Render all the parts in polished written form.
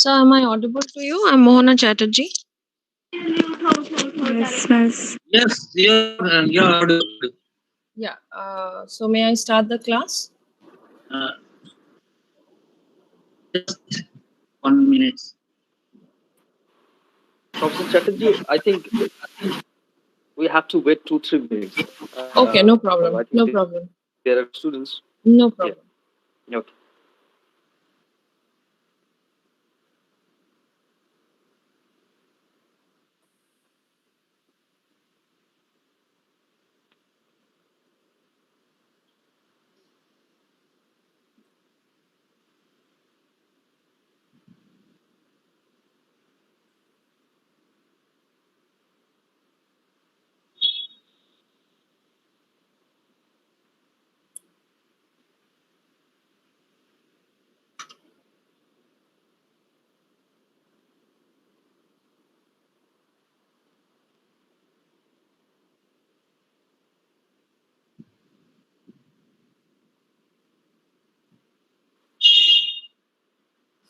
So, am I audible to you? I'm Mohona Chatterjee. Yes, miss. Yes, you're audible. Yeah. So, may I start the class? Uh, just 1 minute. Professor Chatterjee, I think we have to wait 2-3 minutes. Okay, no I problem. think No problem. there are students. No problem. Okay.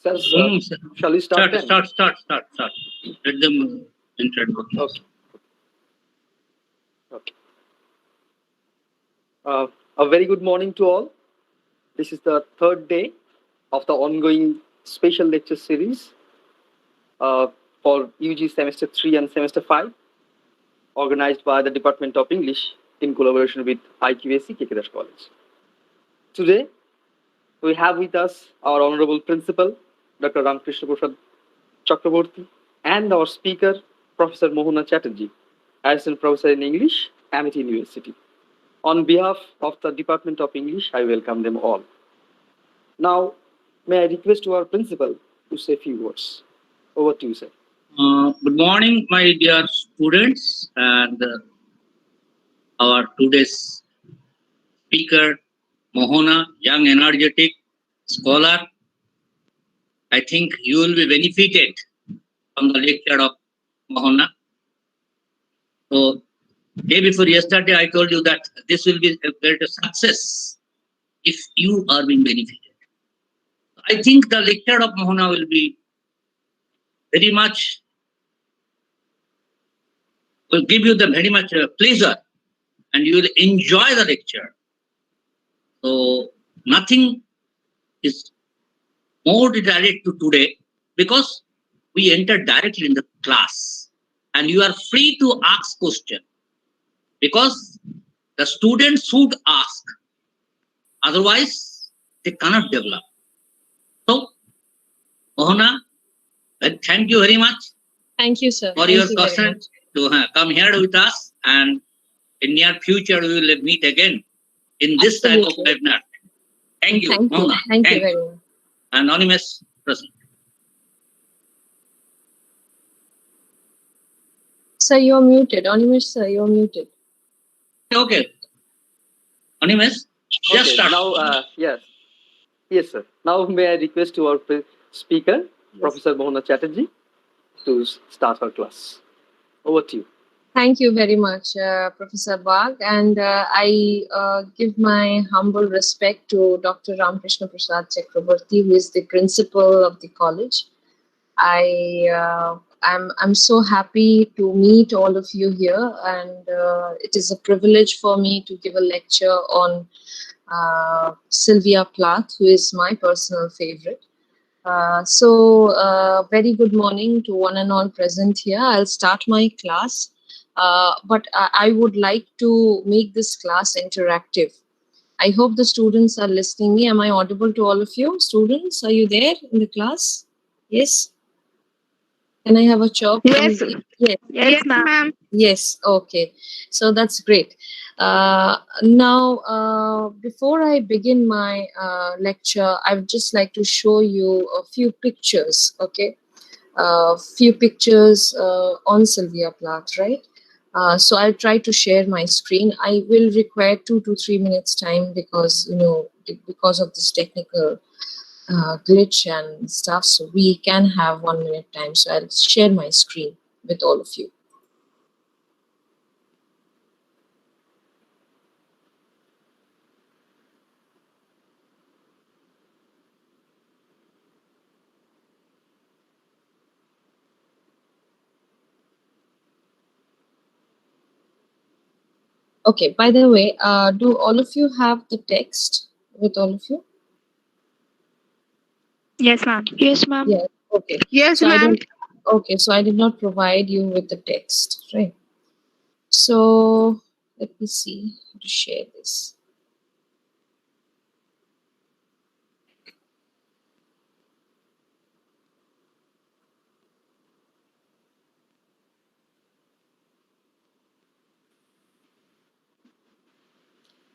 Sir, shall we start then? Start. Let them introduce. Okay. Okay. A very good morning to all. This is the third day of the ongoing special lecture series for UG semester 3 and semester 5, organized by the Department of English in collaboration with IQAC Kekedash College. Today, we have with us our Honorable Principal, Dr. Ramkrishna Prasad Chakraborty, and our speaker, Professor Mohona Chatterjee, Assistant Professor in English, Amity University. On behalf of the Department of English, I welcome them all. Now, may I request our principal to say a few words. Over to you, sir. Good morning, my dear students, and our today's speaker, Mohona, young, energetic scholar. I think you will be benefited from the lecture of Mohona. So, day before yesterday, I told you that this will be a great success if you are being benefited. I think the lecture of Mohona will be very much, will give you the very much pleasure, and you will enjoy the lecture. So nothing is more direct to today, because we enter directly in the class and you are free to ask question, because the students should ask, otherwise they cannot develop. So Mohana, thank you very much Thank you, sir. for Thank your you very caution much. to come here with us, and in near future we will meet again in this type of Absolutely. webinar. Thank you, Thank you. Mohana. Thank you very much. Anonymous person. Sir, you're muted. Anonymous, sir, you're muted. Okay. Anonymous, just Okay, start. now, yes, sir. Now, may I request our speaker, Professor Mohona Chatterjee, to start our class. Over to you. Thank you very much, Professor Bagh. And I give my humble respect to Dr. Ramkrishna Prasad Chakraborty, who is the principal of the college. I'm so happy to meet all of you here, and it is a privilege for me to give a lecture on Sylvia Plath, who is my personal favorite. Very good morning to one and all present here. I'll start my class, but I would like to make this class interactive. I hope the students are listening me. Am I audible to all of you? Students, are you there in the class? Yes? Can I have a chirp? Yes. Yes. Yes, ma'am. Yes, okay. So that's great. Now, before I begin my lecture, I would just like to show you a few pictures, okay? Few pictures on Sylvia Plath, right? So I'll try to share my screen. I will require 2 to 3 minutes time because, because of this technical glitch and stuff. So we can have 1 minute time. So I'll share my screen with all of you. Okay, by the way, do all of you have the text with all of you? Yes, ma'am. Yes, ma'am. Yes. Okay. Yes, So I ma'am. don't. Okay, so I did not provide you with the text, right? So let me see how to share this.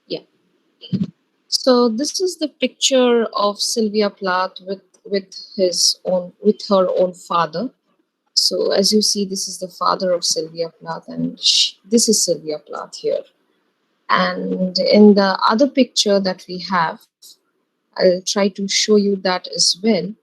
Yeah. So this is the picture of Sylvia Plath with her own father. So as you see, this is the father of Sylvia Plath, and this is Sylvia Plath here. And in the other picture that we have, I'll try to show you that as well.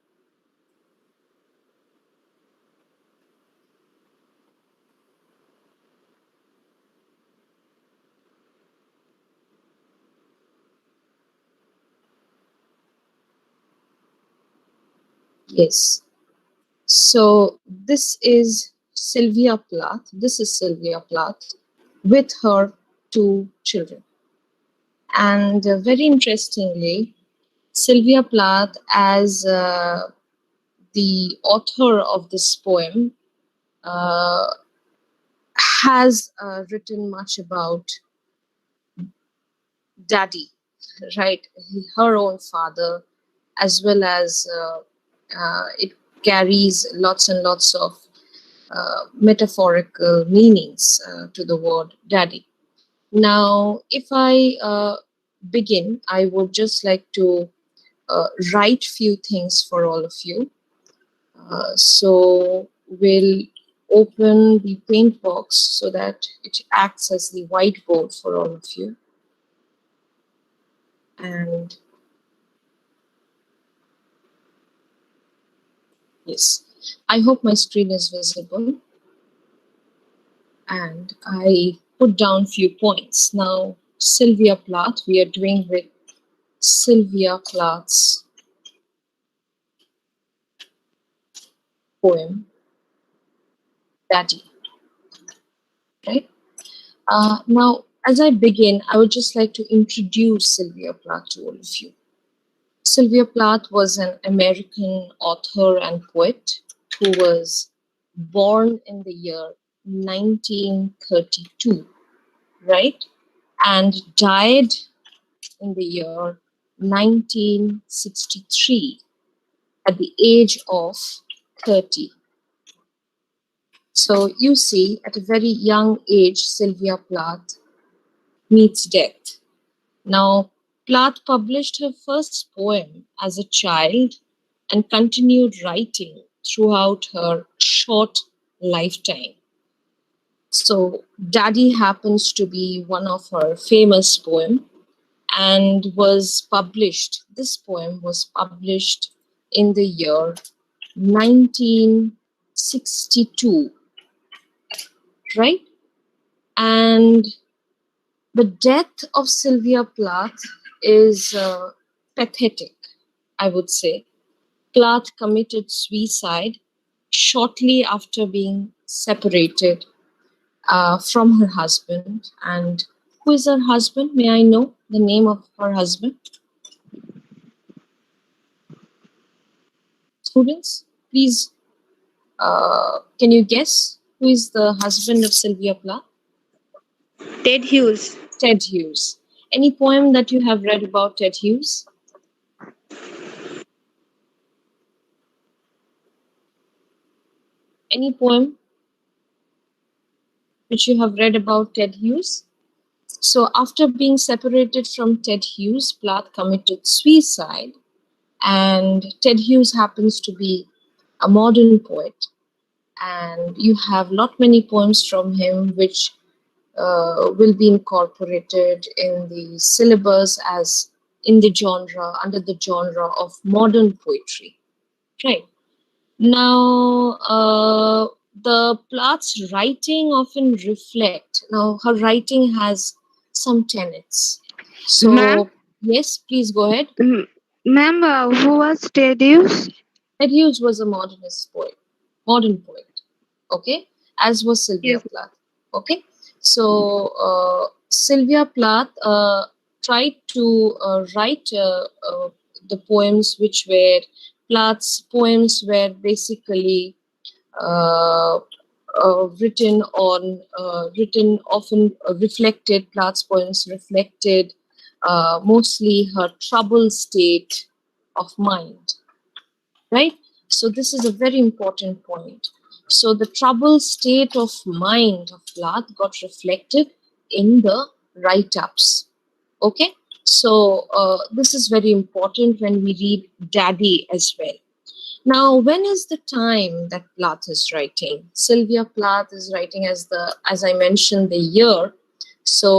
Yes. So this is Sylvia Plath. This is Sylvia Plath with her two children. And very interestingly, Sylvia Plath, as the author of this poem, has written much about Daddy, right? Her own father, as well as it carries lots and lots of metaphorical meanings to the word daddy. Now, if I begin, I would just like to write few things for all of you. So we'll open the paint box so that it acts as the whiteboard for all of you. And yes, I hope my screen is visible. And I put down few points. Now, Sylvia Plath, we are doing with Sylvia Plath's poem, Daddy, right? Now, as I begin, I would just like to introduce Sylvia Plath to all of you. Sylvia Plath was an American author and poet who was born in the year 1932, right? And died in the year 1963 at the age of 30. So you see, at a very young age, Sylvia Plath meets death. Now, Plath published her first poem as a child and continued writing throughout her short lifetime. So, Daddy happens to be one of her famous poems and this poem was published in the year 1962, right? And the death of Sylvia Plath is pathetic, I would say. Plath committed suicide shortly after being separated from her husband. And who is her husband? May I know the name of her husband? Students, please, can you guess who is the husband of Sylvia Plath? Ted Hughes. Ted Hughes. Any poem that you have read about Ted Hughes? Any poem which you have read about Ted Hughes? So after being separated from Ted Hughes, Plath committed suicide, and Ted Hughes happens to be a modern poet, and you have not many poems from him which will be incorporated in the syllabus as in the genre, under the genre of modern poetry, right? Now, the Plath's writing often reflect. Now, her writing has some tenets. So, Ma'am? yes, please go ahead. Ma'am, who was Ted Hughes? Ted Hughes was a modern poet, okay, as was Sylvia Yes. Plath, okay. So Sylvia Plath tried to write the poems which were Plath's poems were basically uh, written often reflected Plath's poems reflected mostly her troubled state of mind, right? So this is a very important point. So the troubled state of mind of Plath got reflected in the write-ups. Okay, so this is very important when we read Daddy as well. Now, when is the time that Plath is writing? Sylvia Plath is writing as I mentioned, the year. So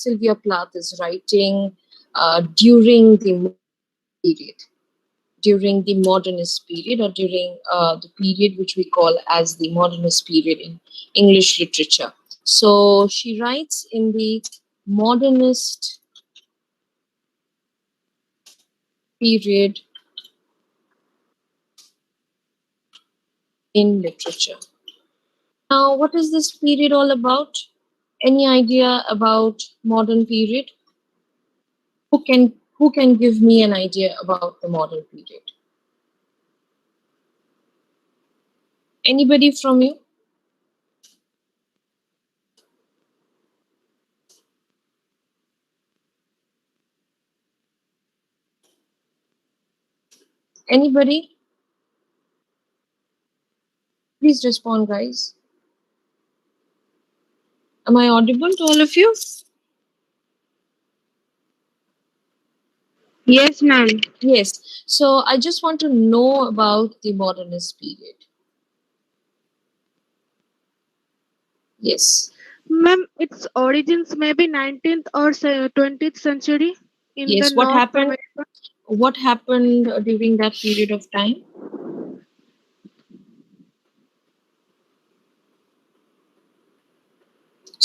Sylvia Plath is writing during the period, during the modernist period, or during the period which we call as the modernist period in English literature. So she writes in the modernist period in literature. Now, what is this period all about? Any idea about modern period? Who can give me an idea about the modern period? Anybody from you? Anybody? Please respond, guys. Am I audible to all of you? Yes, ma'am. Yes. So I just want to know about the modernist period. Yes. Ma'am, its origins may be 19th or 20th century in the Yes. What North happened? America. What happened during that period of time?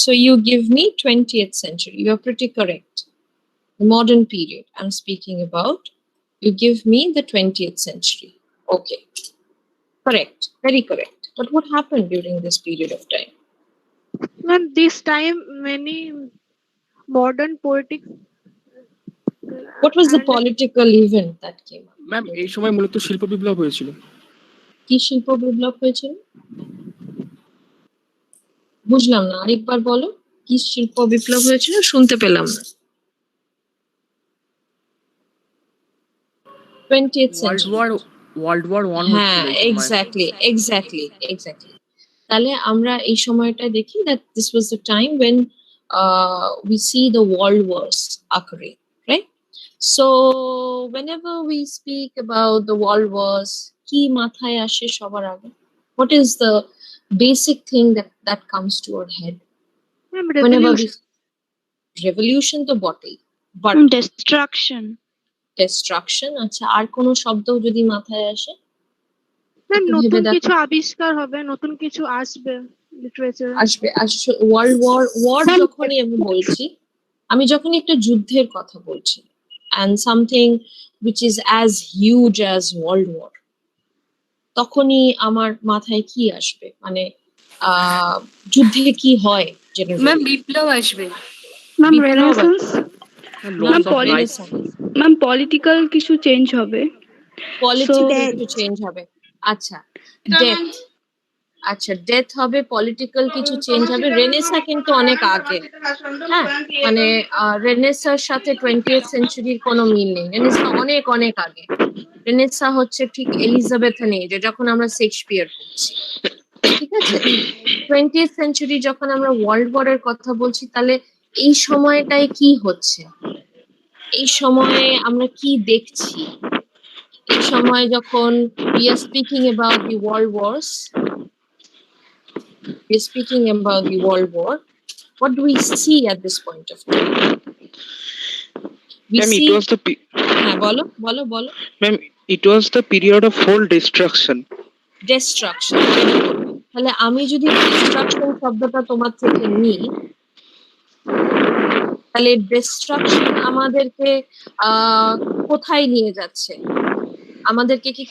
So you give me 20th century. You're pretty correct. The modern period I'm speaking about. You give me the 20th century. Okay. Correct. Very correct. But what happened during this period of time? Ma'am, this time many modern poetics. What was the and political event that came up? Ma'am এই সময় মূলত শিল্প বিপ্লব হয়েছিল। কি শিল্প বিপ্লব হয়েছিল? বুঝলাম না, আরেকবার বলো। কি শিল্প বিপ্লব হয়েছিল? শুনতে পেলাম না। 20th century. ওয়ার্ল্ড ওয়ার 1 হ্যাঁ, হচ্ছিল এই সময়। exactly. তাহলে আমরা এই সময়টা দেখি that this was the time when we see the world wars occurring, right? So whenever we speak about the world wars, কি মাথায় আসে সবার আগে? What is the basic thing that comes to our head? ma'am, Whenever we revolution. revolution তো বটেই, but destruction, আচ্ছা আর কোনো শব্দ যদি মাথায় আসে? ম্যাম, একটু ভেবে নতুন দেখো। কিছু আবিষ্কার হবে, নতুন কিছু আসবে লিটারেচারে। আসবে ওয়ার্ল্ড ওয়ার যখনই আমি বলছি, আমি যখনই একটা যুদ্ধের কথা বলছি and something which is as huge as world war, তখনই আমার মাথায় কি আসবে? মানে যুদ্ধে কি হয় জেনারেলি? ম্যাম বিপ্লব আসবে। Ma'am renaissance. ম্যাম পলিটিক্যাল কিছু চেঞ্জ হবে। পলিটিক্যাল কিছু চেঞ্জ হবে। আচ্ছা, ডেথ। আচ্ছা, ডেথ হবে, পলিটিক্যাল কিছু চেঞ্জ হবে। রেনেসা কিন্তু অনেক আগে। হ্যাঁ, মানে রেনেসার সাথে 20th সেঞ্চুরির কোনো মিল নেই। রেনেসা অনেক অনেক আগে। রেনেসা হচ্ছে ঠিক এলিজাবেথেন এজে, যখন আমরা শেক্সপিয়ার পড়ছি। ঠিক আছে? 20th সেঞ্চুরি যখন আমরা ওয়ার্ল্ড ওয়ারের কথা বলছি, তাহলে এই সময়টায় কি হচ্ছে? এই সময়ে আমরা কি দেখছি? এই সময় যখন we are speaking about the world wars, what do we see at this point of time? হ্যাঁ, বলো। Ma'am, it was the period of whole destruction. তাহলে আমি যদি ডিস্ট্রাকশন শব্দটা তোমার থেকে নিই, তাহলে ডিস্ট্রাকশন আমাদেরকে কোথায় নিয়ে যাচ্ছে? আমাদেরকে কি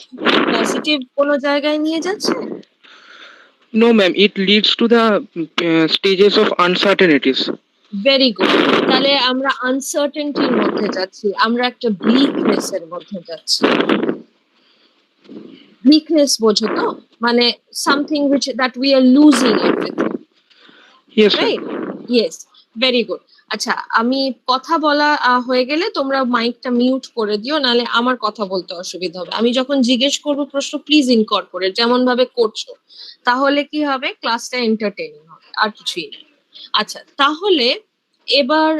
পজিটিভ কোনো জায়গায় নিয়ে যাচ্ছে? No, ma'am. It leads to the stages of uncertainties. Very good. তাহলে আমরা আনসার্টেনটির মধ্যে যাচ্ছি, আমরা একটা ব্লিকনেস এর মধ্যে যাচ্ছি। ব্লিকনেস বোঝো তো, মানে something which that we are losing everything, Yes, right? ma'am. Yes, very good. আচ্ছা, আমি কথা বলা হয়ে গেলে তোমরা মাইকটা মিউট করে দিও, নাহলে আমার কথা বলতে অসুবিধা হবে। আমি যখন জিজ্ঞেস করবো প্রশ্ন, প্লিজ ইনকর্পোরেট, যেমন ভাবে করছো, তাহলে কি হবে, ক্লাসটা এন্টারটেইনিং হবে, আর কিছুই না। আচ্ছা, তাহলে এবার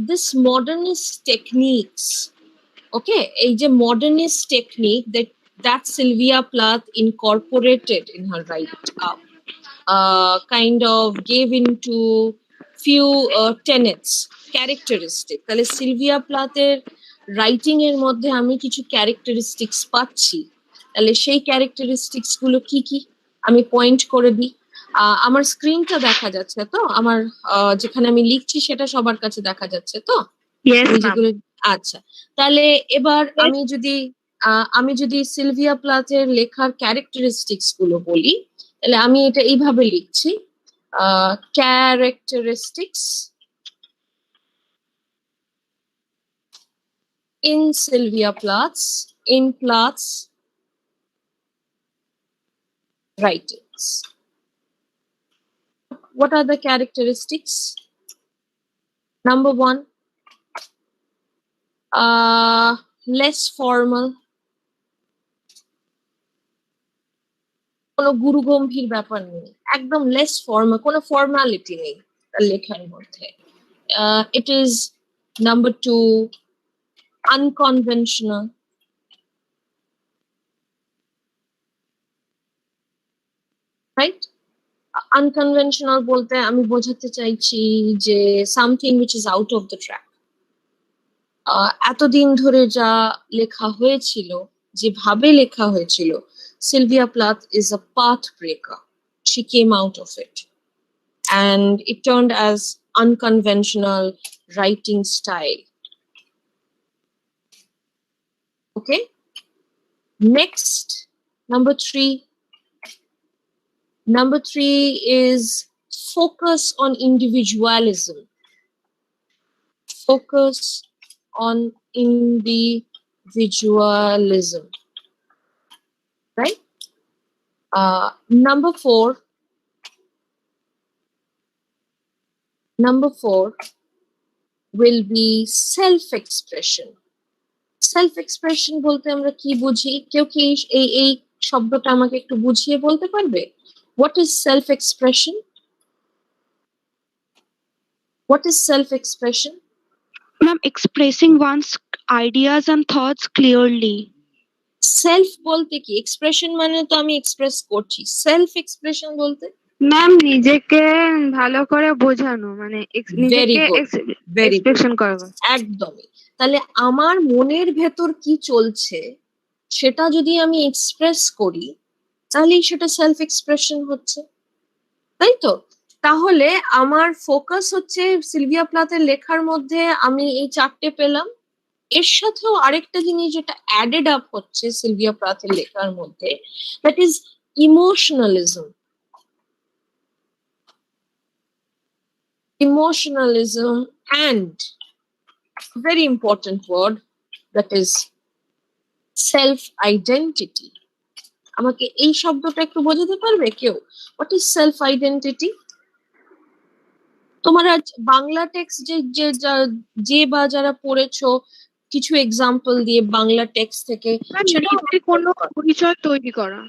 দিস মডার্নিস্ট টেকনিকস, ওকে, এই যে modernist technique that Sylvia Plath incorporated in her write-up, kind of gave into few tenets, characteristic. তাহলে সিলভিয়া প্লাথের রাইটিং এর মধ্যে আমি কিছু ক্যারেক্টারিস্টিক্স পাচ্ছি, তাহলে সেই ক্যারেক্টারিস্টিক্স গুলো কি কি আমি পয়েন্ট করে দিই। আমার স্ক্রিনটা দেখা যাচ্ছে তো, আমার যেখানে আমি লিখছি সেটা সবার কাছে দেখা যাচ্ছে তো? Yes, ma'am. যেগুলো, আচ্ছা, তাহলে এবার আমি যদি সিলভিয়া প্লাথের লেখার ক্যারেক্টারিস্টিক্স গুলো বলি, তাহলে আমি এটা এইভাবে লিখছি, characteristics in Sylvia Plath's writings. What are the characteristics? Number one, less formal, কোনো গুরু গম্ভীর ব্যাপার নেই, একদম লেস ফর্মাল, কোনো ফর্মালিটি নেই তার লেখার মধ্যে। It is number two, unconventional, right? Unconventional বলতে আমি বোঝাতে চাইছি যে something which is out of the track. এতদিন ধরে যা লেখা হয়েছিল, যেভাবে লেখা হয়েছিল, Sylvia Plath is a path breaker, she came out of it and it turned as unconventional writing style. Okay, next, number three is focus on individualism. Focus on individualism, right? Number four will be self-expression. Self-expression বলতে আমরা কি বুঝি? কেউ কি এই শব্দটা আমাকে একটু বুঝিয়ে বলতে পারবে? What is self-expression? What is self-expression? Ma'am, expressing one's ideas and thoughts clearly. Self বলতে কি? এক্সপ্রেশন মানে তো আমি এক্সপ্রেস করছি, সেলফ এক্সপ্রেশন বলতে ম্যাম, নিজেকে ভালো করে বোঝানো, মানে নিজেকে এক্সপ্রেশন করা। একদমই। তাহলে আমার মনের ভেতর কি চলছে সেটা যদি আমি এক্সপ্রেস করি, তাহলেই সেটা সেলফ এক্সপ্রেশন হচ্ছে, তাই তো? তাহলে আমার ফোকাস হচ্ছে সিলভিয়া প্লাথের লেখার মধ্যে আমি এই চারটে পেলাম। এর সাথেও আরেকটা জিনিস যেটা অ্যাডেড আপ হচ্ছে সিলভিয়া প্লাথের লেখার মধ্যে, that is emotionalism. Emotionalism and very important word, that is self-identity. আমাকে এই শব্দটা একটু বোঝাতে পারবে কেউ? What is self-identity? তোমরা বাংলা টেক্সট যে বা যারা পড়েছো, কিছু এক্সাম্পল দিয়ে বাংলা টেক্সট থেকে সেটা কোনো পরিচয় তৈরি করা,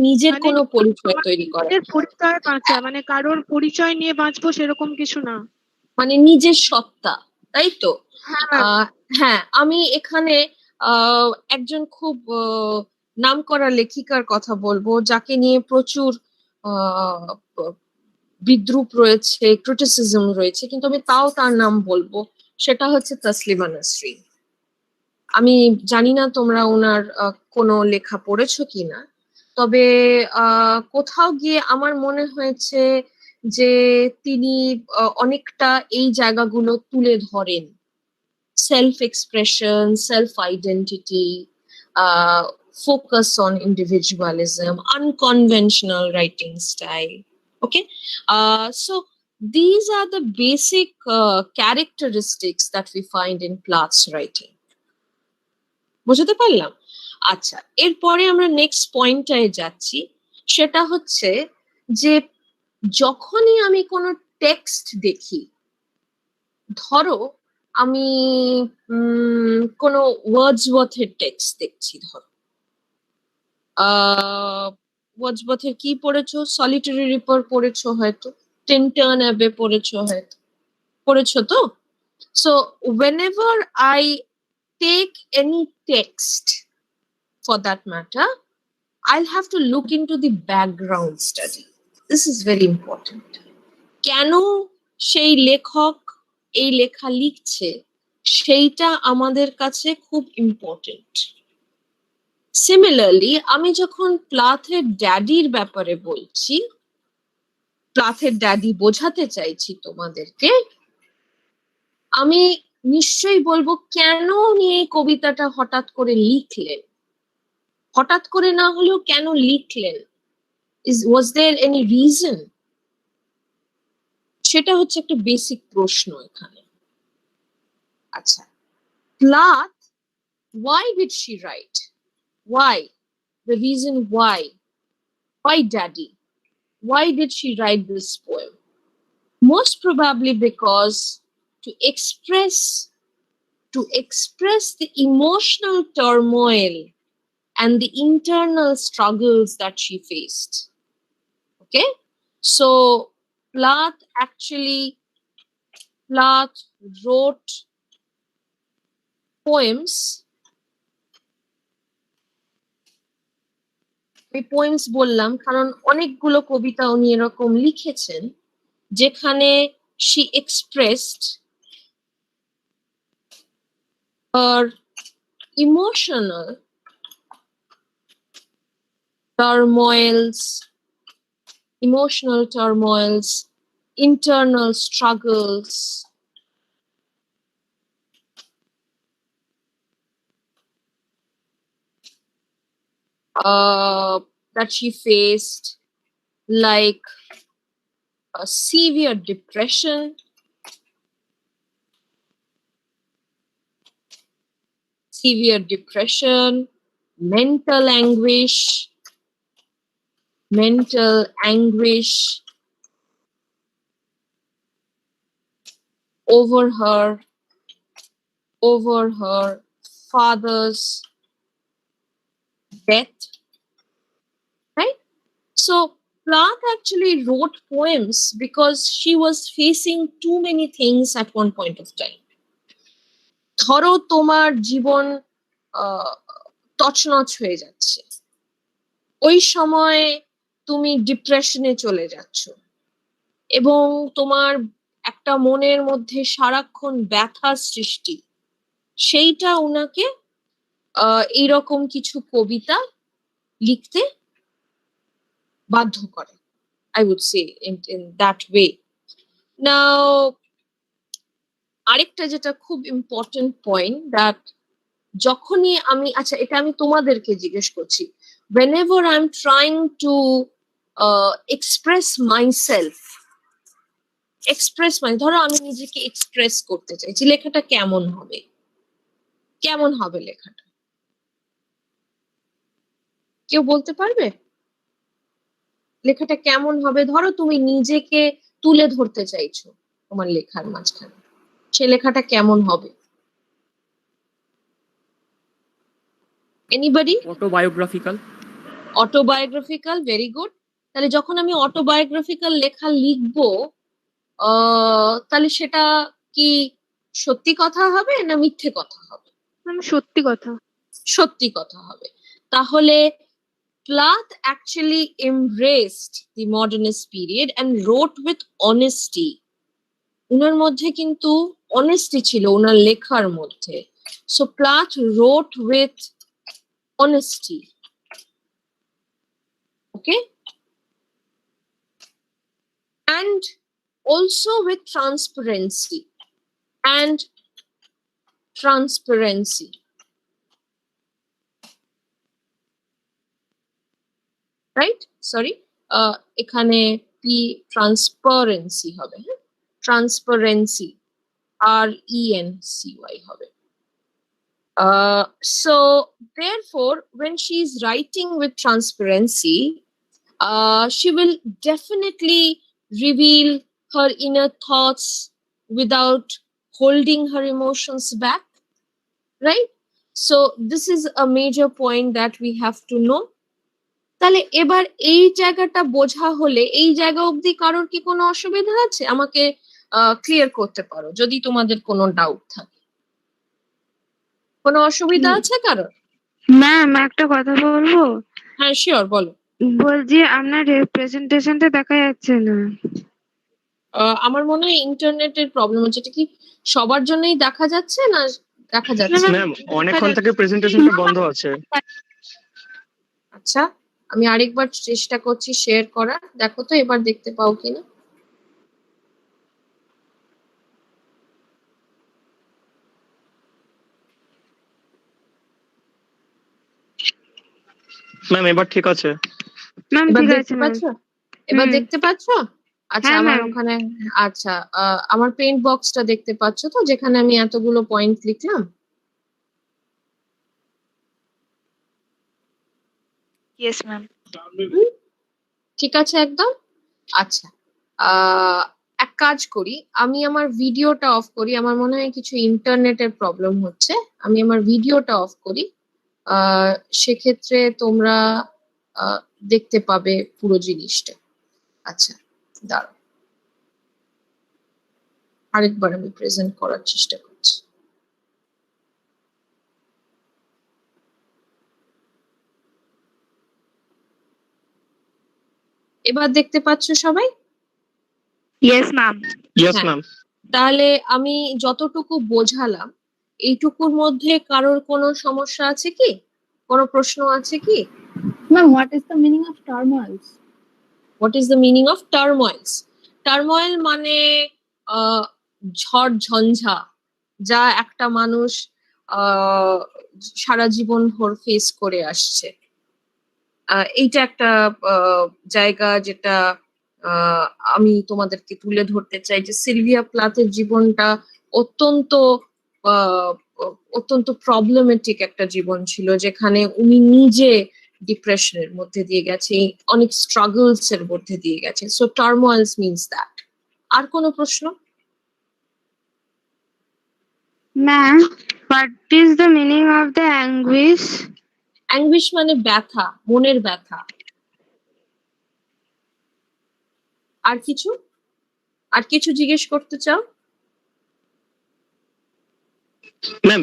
নিজের কোনো পরিচয় তৈরি করা, পরিচয় বাঁচা, মানে কারোর পরিচয় নিয়ে বাঁচবো সেরকম কিছু না, মানে নিজের সত্তা, তাই তো? হ্যাঁ, আমি এখানে একজন খুব নামকরা লেখিকার কথা বলবো, যাকে নিয়ে প্রচুর বিদ্রুপ রয়েছে, ক্রিটিসিজম রয়েছে, কিন্তু আমি তাও তার নাম বলবো, সেটা হচ্ছে তসলিমা নাসরিন। আমি জানি না তোমরা ওনার কোনো লেখা পড়েছো কিনা, তবে কোথাও গিয়ে আমার মনে হয়েছে যে তিনি অনেকটা এই জায়গাগুলো তুলে ধরেন, self expression, self identity, focus on individualism, unconventional writing style. Okay, so these are the basic characteristics that we find in Plath's writing. বুঝতে পারলাম? আচ্ছা, এরপরে আমরা নেক্সট পয়েন্টটায় যাচ্ছি, সেটা হচ্ছে যে যখনই আমি কোনো টেক্সট দেখি, ধরো আমি কোনো ওয়ার্ডসওয়ার্থের টেক্সট দেখছি, ধরো ওয়ার্ডসওয়ার্থের কি পড়েছো? সলিটারি রিপার পড়েছো হয়তো, টিনটন অ্যাবে পড়েছো হয়তো, পড়েছো তো? So whenever I take any text for that matter, I'll have to look into the background study. This is very important. কেন সেই লেখক এই লেখা লিখছে সেইটা আমাদের কাছে খুব ইম্পর্টেন্ট। সিমিলারলি আমি যখন প্লাথের ড্যাডির ব্যাপারে বলছি, প্লাথের ড্যাডি বোঝাতে চাইছি তোমাদেরকে, আমি নিশ্চয়ই বলবো কেন নিয়ে কবিতাটা হঠাৎ করে লিখলেন, হঠাৎ করে না হলেও কেন লিখলেন, was there any reason? সেটা হচ্ছে একটা বেসিক প্রশ্ন এখানে। আচ্ছা, Plath, why did she write? Why? The reason why? Why daddy? Why did she write this poem? Most probably because to express the emotional turmoil and the internal struggles that she faced. Okay? So Plath wrote poems. আমি poems বললাম কারণ অনেকগুলো কবিতা উনি এরকম লিখেছেন যেখানে she expressed her emotional turmoils, internal struggles, that she faced, like a severe depression, mental anguish over her father's death, right? So Plath actually wrote poems because she was facing too many things at one point of time. ধরো তোমার জীবন তছনছ হয়ে যাচ্ছে, ওই সময় তুমি ডিপ্রেশনে চলে যাচ্ছ এবং তোমার একটা মনের মধ্যে সারাক্ষণ ব্যথার সৃষ্টি, সেইটা উনাকে এইরকম কিছু কবিতা লিখতে বাধ্য করে, I would say in that way. Now আরেকটা যেটা খুব ইম্পর্টেন্ট পয়েন্ট, দ্যাট যখনই আমি, আচ্ছা এটা আমি তোমাদেরকে জিজ্ঞেস করছি, whenever I'm trying to express myself, ধরো আমি নিজেকে এক্সপ্রেস করতে চাইছি, লেখাটা কেমন হবে লেখাটা? কেউ বলতে পারবে লেখাটা কেমন হবে? ধরো তুমি নিজেকে তুলে ধরতে চাইছো তোমার লেখার মাঝখানে, সে লেখাটা কেমন হবে? এনিবডি? Autobiographical, very good. তাহলে যখন আমি অটোবায়োগ্রাফিক্যাল লেখা লিখবো, তাহলে সেটা কি সত্যি কথা হবে না মিথ্যে কথা হবে? সত্যি কথা হবে। তাহলে Plath actually embraced the modernist period and wrote with honesty. উনার মধ্যে কিন্তু honesty ছিল উনার লেখার মধ্যে। So Plath wrote with honesty. Okay? And also with transparency. Right, sorry, এখানে পি ট্রান্সপারেন্সি হবে, হ্যাঁ, ট্রান্সপারেন্সি, RENCY হবে। So therefore when she is writing with transparency, she will definitely reveal her inner thoughts without holding her emotions back, right? So this is a major point that we have to know. তাহলে এবার এই জায়গাটা বোঝা হলে এই জায়গা অবধি কারোর কি কোনো অসুবিধা আছে? আমাকে ক্লিয়ার করতে পারো যদি তোমাদের কোনো ডাউট থাকে। কোনো অসুবিধা আছে কারোর? ম্যাম একটা কথা বলবো? হ্যাঁ শিওর, বলো। বলছি আপনার প্রেজেন্টেশনটা দেখা যাচ্ছে না। আমার মনে হয় ইন্টারনেটের প্রবলেম হচ্ছে। এটা কি সবার জন্যই দেখা যাচ্ছে না দেখা যাচ্ছে? ম্যাম অনেকক্ষণ থেকে প্রেজেন্টেশনটা বন্ধ আছে। আচ্ছা, আমি আরেকবার চেষ্টা করছি শেয়ার করার, দেখো তো এবার দেখতে পাও কিনা। ম্যাম এবার ঠিক আছে। ম্যাম এবার ঠিক আছে দেখতে ম্যাম। পাচ্ছ? এবার দেখতে পাচ্ছ? আচ্ছা, হ্যাঁ, আমার ma'am। ওখানে, আচ্ছা, আমার পেইন্ট বক্সটা দেখতে পাচ্ছ তো, যেখানে আমি এতগুলো পয়েন্ট লিখলাম? Yes ma'am. ঠিক আছে একদম। আচ্ছা, এক কাজ করি, আমি আমার ভিডিওটা অফ করি, আমার মনে হয় কিছু ইন্টারনেটের প্রবলেম হচ্ছে, আমি আমার ভিডিওটা অফ করি, সেক্ষেত্রে তোমরা দেখতে পাবে পুরো জিনিসটা। আচ্ছা দাঁড়াও, আরেকবার আমি প্রেজেন্ট করার চেষ্টা করছি। এবার দেখতে পাচ্ছ সবাই? Yes ma'am. ইয়েস হ্যাঁ। ম্যাম। তাহলে আমি যতটুকু বোঝালাম এইটুকুর মধ্যে কারোর কোনো সমস্যা আছে কি, কোনো প্রশ্ন আছে কি? Ma'am, what is the meaning of turmoils? What is the meaning of turmoils? Turmoil মানে ঝড় ঝঞ্ঝা, যা একটা মানুষ সারা জীবন ভর ফেস করে আসছে। এইটা একটা জায়গা যেটা আমি তোমাদেরকে তুলে ধরতে চাই, যে সিলভিয়া প্লাথের জীবনটা অত্যন্ত অত্যন্ত প্রবলেমেটিক একটা জীবন ছিল, যেখানে উনি নিজে ডিপ্রেশনের মধ্যে দিয়ে গেছে, অনেক স্ট্রাগলস এর মধ্যে দিয়ে গেছে। So turmoils means that. আর কোনো প্রশ্ন? Ma'am, what is the meaning of the anguish? Anguish মানে ব্যথা, মনের ব্যথা। আর কিছু, আর কিছু জিজ্ঞেস করতে চাও? ম্যাম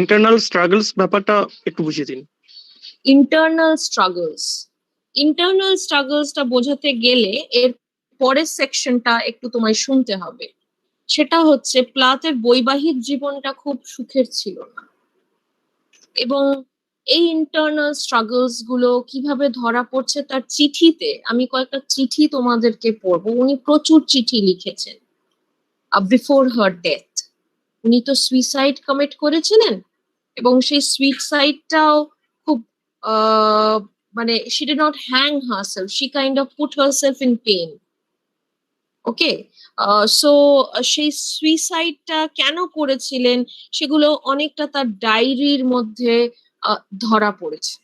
ইন্টারনাল স্ট্রাগলস ব্যাপারটা একটু বুঝিয়ে দিন। ইন্টারনাল স্ট্রাগলসটা বোঝাতে গেলে এর পরের সেকশনটা একটু তোমায় শুনতে হবে। সেটা হচ্ছে প্লাথের বৈবাহিক জীবনটা খুব সুখের ছিল না, এবং এই ইন্টারনাল স্ট্রাগলস গুলো কিভাবে ধরা পড়ছে তার চিঠিতে। আমি কয়েকটা চিঠি তোমাদেরকে পড়বো। উনি প্রচুর চিঠি লিখেছেন বিফোর হার ডেথ। উনি তো সুইসাইড কমিট করেছিলেন, এবং সেই সুইসাইডটাও খুব মানে she did not hang herself, she kind of put herself in pain. Okay, so সেই সুইসাইডটা কেন করেছিলেন সেগুলো অনেকটা তার ডায়েরির মধ্যে ধরা পড়েছে।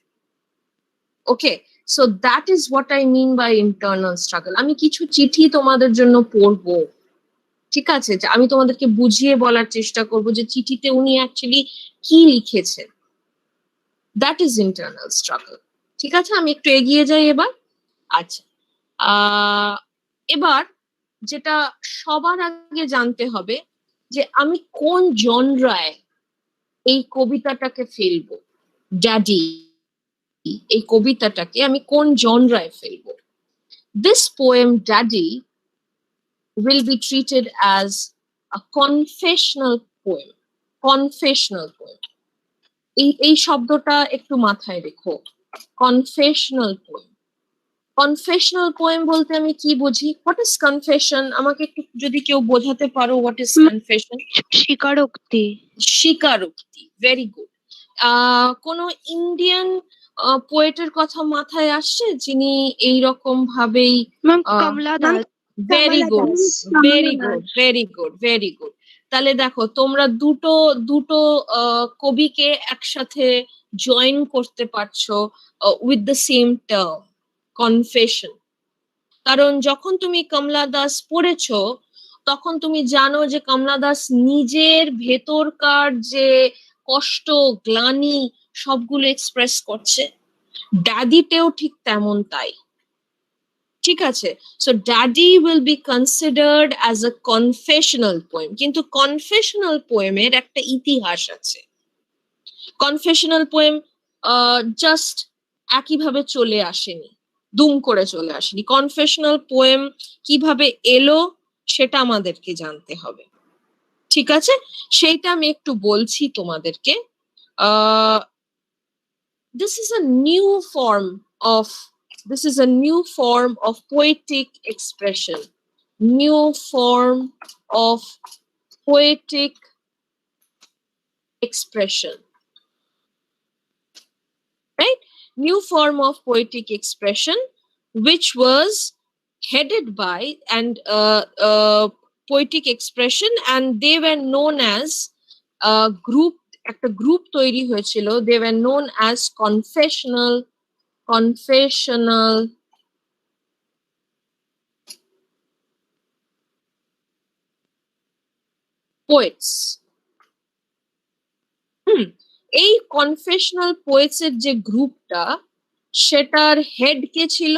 Okay, so that is what I mean by internal struggle. আমি কিছু চিঠি তোমাদের জন্য পড়বো, ঠিক আছে? আমি তোমাদেরকে বুঝিয়ে বলার চেষ্টা করব যে চিঠিতে উনি অ্যাকচুয়ালি কি লিখেছেন। That is internal struggle. ঠিক আছে, আমি একটু এগিয়ে যাই এবার। আচ্ছা, এবার যেটা সবার আগে জানতে হবে যে আমি কোন জনরায় এই কবিতাটাকে ফেলবো। ড্যাডি, এই কবিতাটাকে আমি কোন জনরায় ফেলবো? This poem daddy will be treated as a confessional poem. Confessional poem. এই শব্দটা একটু মাথায় রেখো, কনফেশনাল পোয়েম। কনফেশনাল পোয়েম বলতে আমি কি বুঝি? What is confession? আমাকে একটু যদি কেউ বোঝাতে পারো, হোয়াট ইজ কনফেশন? স্বীকারোক্তি। স্বীকারোক্তি, ভেরি গুড। কোন ইন্ডিয়ান পোয়েটের কথা মাথায় আসছে যিনি এইরকম ভাবেই ma'am Kamala Das. Very good Kamala very Das. Good very good very good. তাহলে দেখো তোমরা দুটো দুটো কবিকে একসাথে জয়েন করতে পারছো with the same term confession. কারণ যখন তুমি কমলা দাস পড়েছো তখন তুমি জানো যে কমলা দাস নিজের ভেতরকার যে কষ্ট গ্লানি সবগুলো এক্সপ্রেস করছে, ড্যাডিতেও ঠিক তেমন তাই। ঠিক আছে, so daddy will be considered as a confessional poem, কিন্তু কনফেশনাল পোয়েমের একটা ইতিহাস আছে। কনফেশনাল পোয়েম জাস্ট একইভাবে চলে আসেনি, দুম করে চলে আসেনি। কনফেশনাল পোয়েম কিভাবে এলো সেটা আমাদেরকে জানতে হবে। ঠিক আছে, সেইটা আমি একটু বলছি তোমাদেরকে। This is a new form of poetic expression. New form of poetic expression. Right? New form of poetic expression, which was headed by and poetic expression, and they were known as group. একটা group তৈরি হয়েছিল, they were known as confessional poets. এই confessional poets এর যে গ্রুপটা, সেটার head কে ছিল?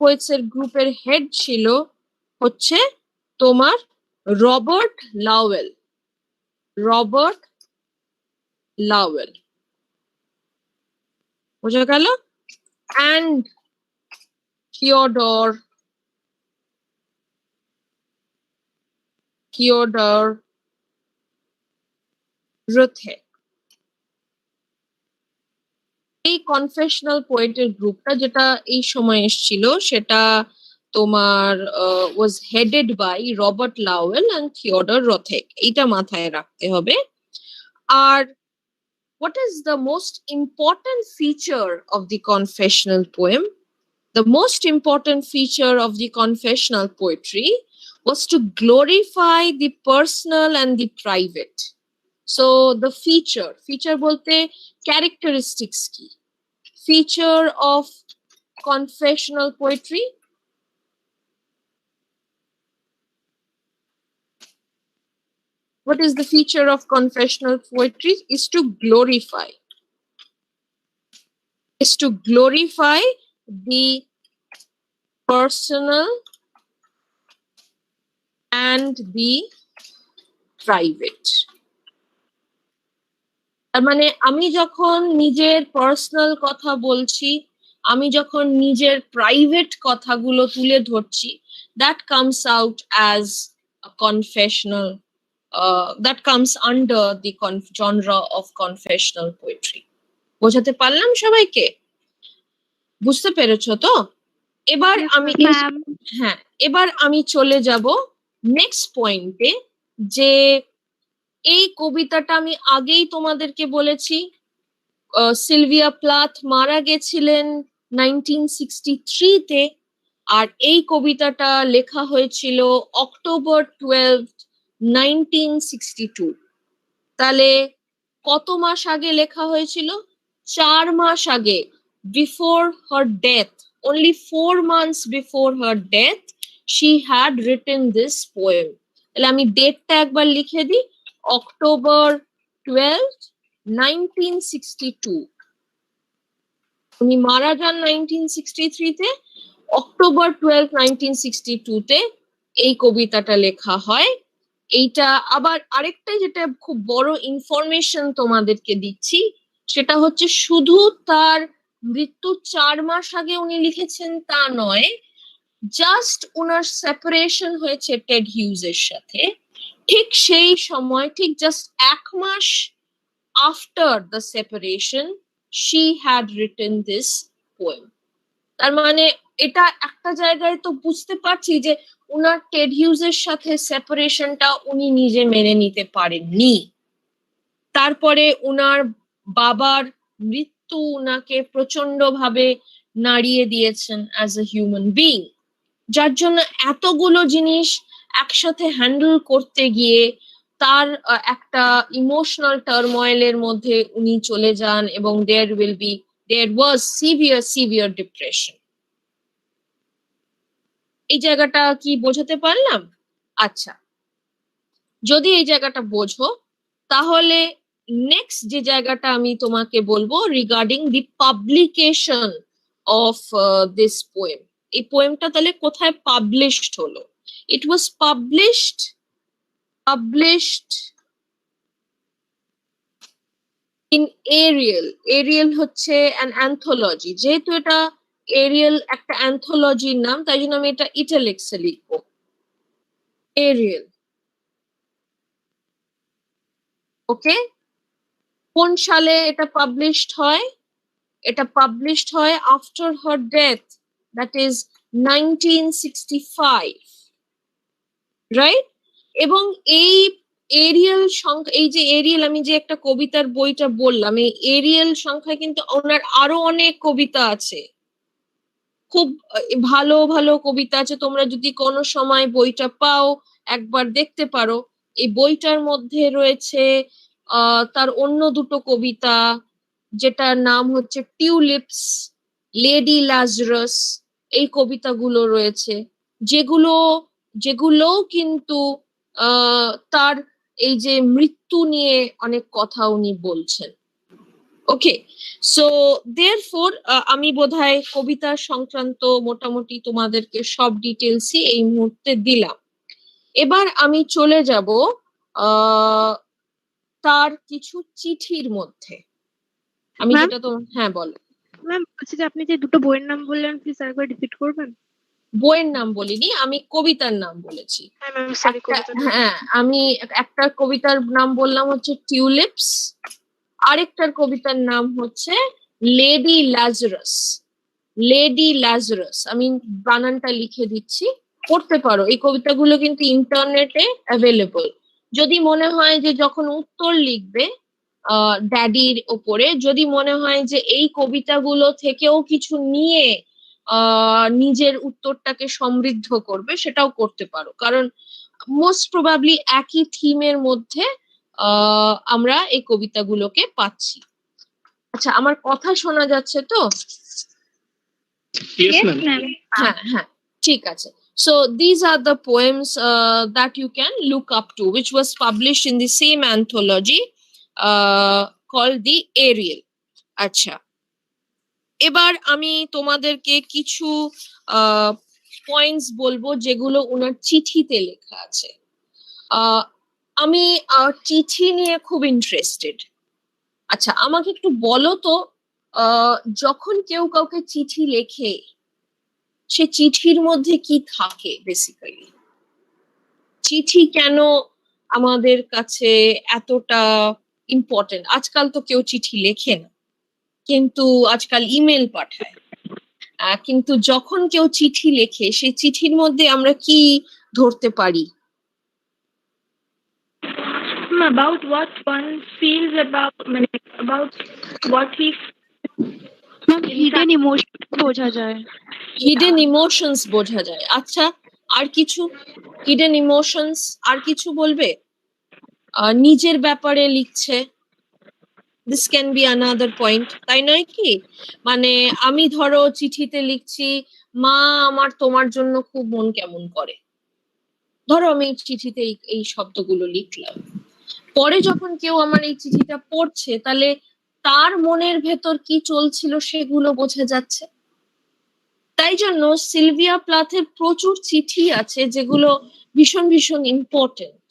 Poets এর গ্রুপের হেড ছিল হচ্ছে তোমার রবার্ট লাওয়েল। রবার্ট লাওয়েল, বোঝা গেল? And Theodore Roethke. এই কনফেশনাল পোয়েটের গ্রুপটা যেটা এই সময় এসেছিল সেটা তোমার was headed by Robert Lowell and Theodore Roethke, এইটা মাথায় রাখতে হবে। আর what is the most important feature of the confessional poem? The most important feature of the confessional poetry was to glorify the personal and the private. So the feature bolte characteristics ki? Feature of confessional poetry? What is the feature of confessional poetry? Is to glorify. Is to glorify the personal and the private. তার মানে আমি যখন নিজের personal কথা বলছি, আমি যখন নিজের প্রাইভেট কথাগুলো তুলে ধরছি, that comes out as a confessional, that comes under the genre of confessional poetry. বোঝাতে পারলাম সবাইকে? বুঝতে পেরেছো তো? এবার আমি হ্যাঁ, এবার আমি চলে যাব নেক্সট পয়েন্টে, যে এই কবিতাটা আমি আগেই তোমাদেরকে বলেছি সিলভিয়া প্লাথ মারা গেছিলেন 1963-তে, আর এই কবিতাটা লেখা হয়েছিল অক্টোবর 12, 1962। তাহলে কত মাস আগে লেখা হয়েছিল? 4 মাস আগে, before her death, only 4 months before her death she had written this poem. তাহলে আমি ডেটটা একবার লিখে দিই, অক্টোবর 12, 1962। উনি মারা যান 1963-তে, অক্টোবর 12, 1962-তে এই কবিতাটা লেখা হয়। এইটা আবার আরেকটা যেটা খুব বড় ইনফরমেশন তোমাদেরকে দিচ্ছি, সেটা হচ্ছে শুধু তার মৃত্যু 4 মাস আগে উনি লিখেছেন তা নয়, জাস্ট উনার সেপারেশন হয়েছে টেড হিউজের সাথে, ঠিক সেই সময়, ঠিক জাস্ট 1 মাস after the separation she had written this poem. তার মানে এটা একটা জায়গায় তো বুঝতে পারছি যে উনার টেড হিউজের সাথে সেপারেশনটা উনি নিজে মেনে নিতে পারেননি। তারপরে উনার বাবার মৃত্যু মৃত্যু উনাকে প্রচন্ড ভাবে নাড়িয়ে দিয়েছেন অ্যাজ এ হিউম্যান বিইং, যার জন্য এতগুলো জিনিস একসাথে হ্যান্ডেল করতে গিয়ে তার একটা ইমোশনাল টার্ময়েলের মধ্যে উনি চলে যান এবং দেয়ার ওয়াজ সিভিয়ার ডিপ্রেশন। এই জায়গাটা কি বোঝাতে পারলাম? আচ্ছা, যদি এই জায়গাটা বোঝো তাহলে নেক্সট যে জায়গাটা আমি তোমাকে বলবো regarding the publication of this poem. এই পোয়েমটা তাহলে কোথায় পাবলিশড হলো? It was published in Ariel. Ariel হচ্ছে অ্যান অ্যান্থোলজি, যেহেতু এটা এরিয়াল একটা অ্যান্থোলজির নাম, তাই জন্য আমি এটা ইটালিক্সে লিখবো, এরিয়াল। ওকে, কোন সালে এটা পাবলিশড হয়? এটা পাবলিশড হয় after her death, that is 1965, right? এবং এই এরিয়াল সংখ্যা, এই যে এরিয়াল, আমি যে একটা কবিতার বইটা বললাম, এই এরিয়াল সংখ্যায় কিন্তু ওনার আরো অনেক কবিতা আছে, খুব ভালো ভালো কবিতা আছে। তোমরা যদি কোনো সময় বইটা পাও একবার দেখতে পারো। এই বইটার মধ্যে রয়েছে তার অন্য দুটো কবিতা, যেটার নাম হচ্ছে টিউলিপস, লেডি লাজরাস। এই কবিতাগুলো রয়েছে, যেগুলোও কিন্তু তার এই যে মৃত্যু নিয়ে অনেক কথা উনি বলছেন। ওকে, সো দেয়ারফোর আমি বোধহয় কবিতা সংক্রান্ত মোটামুটি তোমাদেরকে সব ডিটেলসই এই মুহূর্তে দিলাম। এবার আমি চলে যাব তার কিছু চিঠির মধ্যে। আমি যেটা তো হ্যাঁ বলো ম্যাম, বলছি যে আপনি যে দুটো বইয়ের নাম বললেন, প্লিজ আরেকবার রিপিট করবেন। বইয়ের নাম বলিনি, আমি কবিতার নাম বলেছি। হ্যাঁ ম্যাম, সরি। হ্যাঁ, আমি একটা কবিতার নাম বললাম হচ্ছে টিউলিপস, আরেকটার কবিতার নাম হচ্ছে লেডি লাজরাস। লেডি লাজরাস, আমি বানানটা লিখে দিচ্ছি, পড়তে পারো। এই কবিতাগুলো কিন্তু ইন্টারনেটে অ্যাভেলেবল। যদি মনে হয় যে যখন উত্তর লিখবে ড্যাডির ওপরে, যদি মনে হয় যে এই কবিতাগুলো থেকেও কিছু নিয়ে নিজের উত্তরটাকে সমৃদ্ধ করবে, সেটাও করতে পারো, কারণ মোস্ট প্রবাবলি একই থিমের মধ্যে আমরা এই কবিতাগুলোকে পাচ্ছি। আচ্ছা, আমার কথা শোনা যাচ্ছে তো? Yes, ma'am. হ্যাঁ হ্যাঁ, ঠিক আছে। So these are the poems that you can look up to, which was published in the same anthology called the Ariel. আচ্ছা, এবার আমি তোমাদেরকে কিছু পয়েন্টস বলবো যেগুলো ওনার চিঠিতে লেখা আছে। আমি চিঠি নিয়ে খুব ইন্টারেস্টেড। আচ্ছা, আমাকে একটু বলো তো, যখন কেউ কাউকে চিঠি লেখে, সে চিঠির মধ্যে কি থাকে বেসিক্যালি? চিঠি কেন আমাদের কাছে এতটা ইম্পর্টেন্ট? আজকাল তো কেউ চিঠি লেখে না, কিন্তু আজকাল ইমেল পাঠায়। কিন্তু যখন কেউ চিঠি লেখে, সেই চিঠির মধ্যে আমরা কি ধরতে পারি? About what one feels, about what he hidden emotion বোঝা যায়। হিডেন ইমোশনস বোঝা যায়। আচ্ছা, আর কিছু? হিডেন ইমোশনস আর কিছু বলবে? নিজের ব্যাপারে লিখছে, this can be another point, তাই নয় কি? মানে আমি ধরো চিঠিতে লিখছি, মা আমার তোমার জন্য খুব মন কেমন করে, ধরো আমি চিঠিতে এই শব্দগুলো লিখলাম। পরে যখন কেউ আমার এই চিঠিটা পড়ছে, তাহলে তার মনের ভেতর কি চলছিল সেগুলো বোঝা যাচ্ছে। তাই জন্য সিলভিয়া প্লাথের প্রচুর চিঠি আছে যেগুলো ভীষণ ভীষণ ইম্পর্টেন্ট।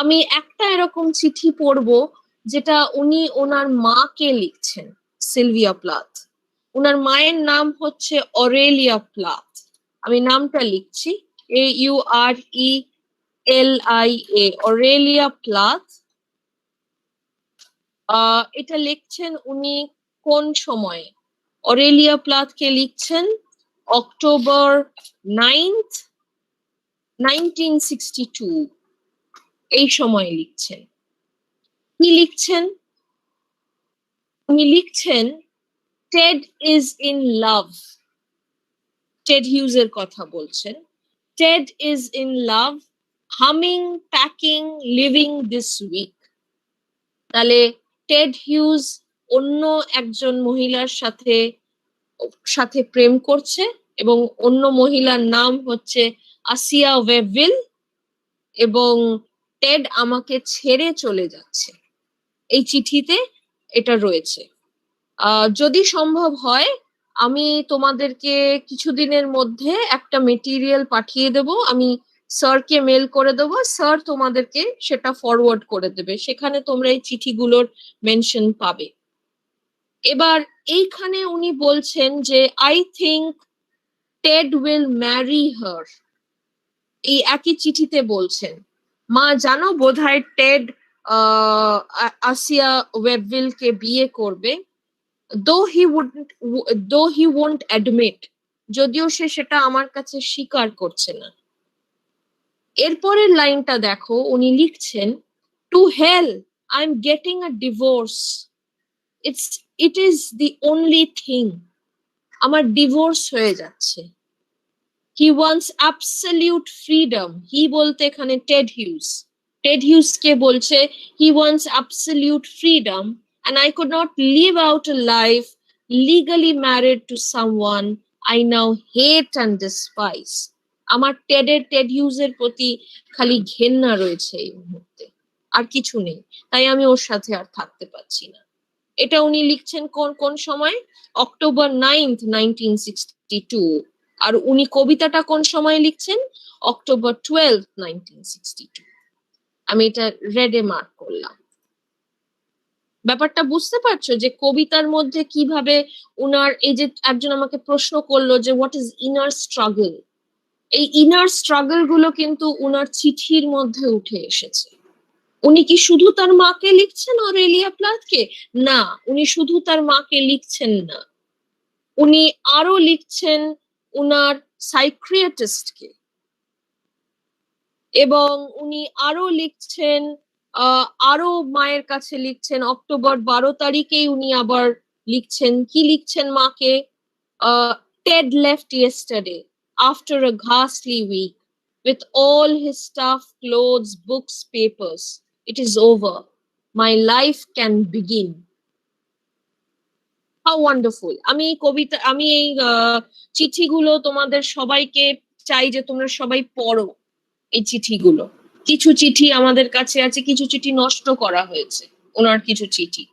আমি একটা এরকম চিঠি পড়বো যেটা উনি ওনার মাকে লিখছেন, সিলভিয়া প্লাথ। ওনার মায়ের নাম হচ্ছে অরেলিয়া প্লাথ। আমি নামটা লিখছি, AURELIA, অরেলিয়া প্লাথ। এটা লিখছেন উনি কোন সময়ে? অরেলিয়া প্লাথকে লিখছেন অক্টোবর 9th, 1962, এই সময় লিখছেন। কি লিখছেন? উনি লিখছেন Ted is in love, Ted হিউজের কথা বলছেন। Ted is in love, humming, packing, leaving this week. তাহলে টেড হিউজ অন্য একজন মহিলার সাথে সাথে প্রেম করছে এবং অন্য মহিলার নাম হচ্ছে আসিয়া ওয়েভিল, এবং টেড আমাকে ছেড়ে চলে যাচ্ছে। এই চিঠিতে এটা রয়েছে। যদি সম্ভব হয় আমি তোমাদেরকে কিছুদিনের মধ্যে একটা মেটেরিয়াল পাঠিয়ে দেব, আমি স্যারকে মেল করে দেবো, স্যার তোমাদেরকে সেটা ফরওয়ার্ড করে দেবে, সেখানে তোমরা এই চিঠিগুলোর মেনশন পাবে। এবার এইখানে উনি বলছেন যে I think Ted will marry her, এই একই চিঠিতে বলছেন। মা জানো বোধহয় টেড আসিয়া ওয়েবভিলকে বিয়ে করবে, though he won't admit, যদিও সে সেটা আমার কাছে স্বীকার করছে না। এরপরের লাইনটা দেখো, উনি লিখছেন to hell I am getting a divorce, it is the only thing, আমার ডিভোর্স হয়ে যাচ্ছে। He wants absolute freedom, he বলতে এখানে টেড হিউজ, টেড হিউজ কে বলছে he wants absolute freedom and I could not live out a life legally married to someone I now hate and despise. আমার Ted হিউজের প্রতি খালি ঘেন্না রয়েছে এই মুহূর্তে, আর কিছু নেই, তাই আমি ওর সাথে আর থাকতে পারছি না। এটা উনি লিখছেন কোন সময়? October 9th 1962। আর উনি কবিতাটা কোন সময় লিখছেন? October 12th 1962। আমি এটা রেডে মার্ক করলাম। ব্যাপারটা বুঝতে পারছো যে কবিতার মধ্যে কিভাবে উনার, এই যে একজন আমাকে প্রশ্ন করলো যে হোয়াট ইজ ইনার স্ট্রাগল, এই ইনার স্ট্রাগল গুলো কিন্তু উনার চিঠির মধ্যে উঠে এসেছে। উনি কি শুধু তার মাকে লিখছেন অরেলিয়া প্লাথকে? না, উনি শুধু তার মাকে লিখছেন না, উনি আরো লিখছেন উনার সাইক্রিয়াটিস্টকে, এবং উনি আরো লিখছেন আরো মায়ের কাছে লিখছেন। অক্টোবর 12 তারিখেই উনি আবার লিখছেন, কি লিখছেন মাকে? Ted left yesterday after a ঘাসলি week with all his stuff, clothes, books, papers. It is over. My life can begin. How wonderful. আমি এই চিঠিগুলো তোমাদের সবাইকে চাই যে তোমরা সবাই পড়ো এই চিঠিগুলো। কিছু চিঠি আমাদের কাছে আছে, কিছু চিঠি নষ্ট করা হয়েছে, ওনার কিছু চিঠি।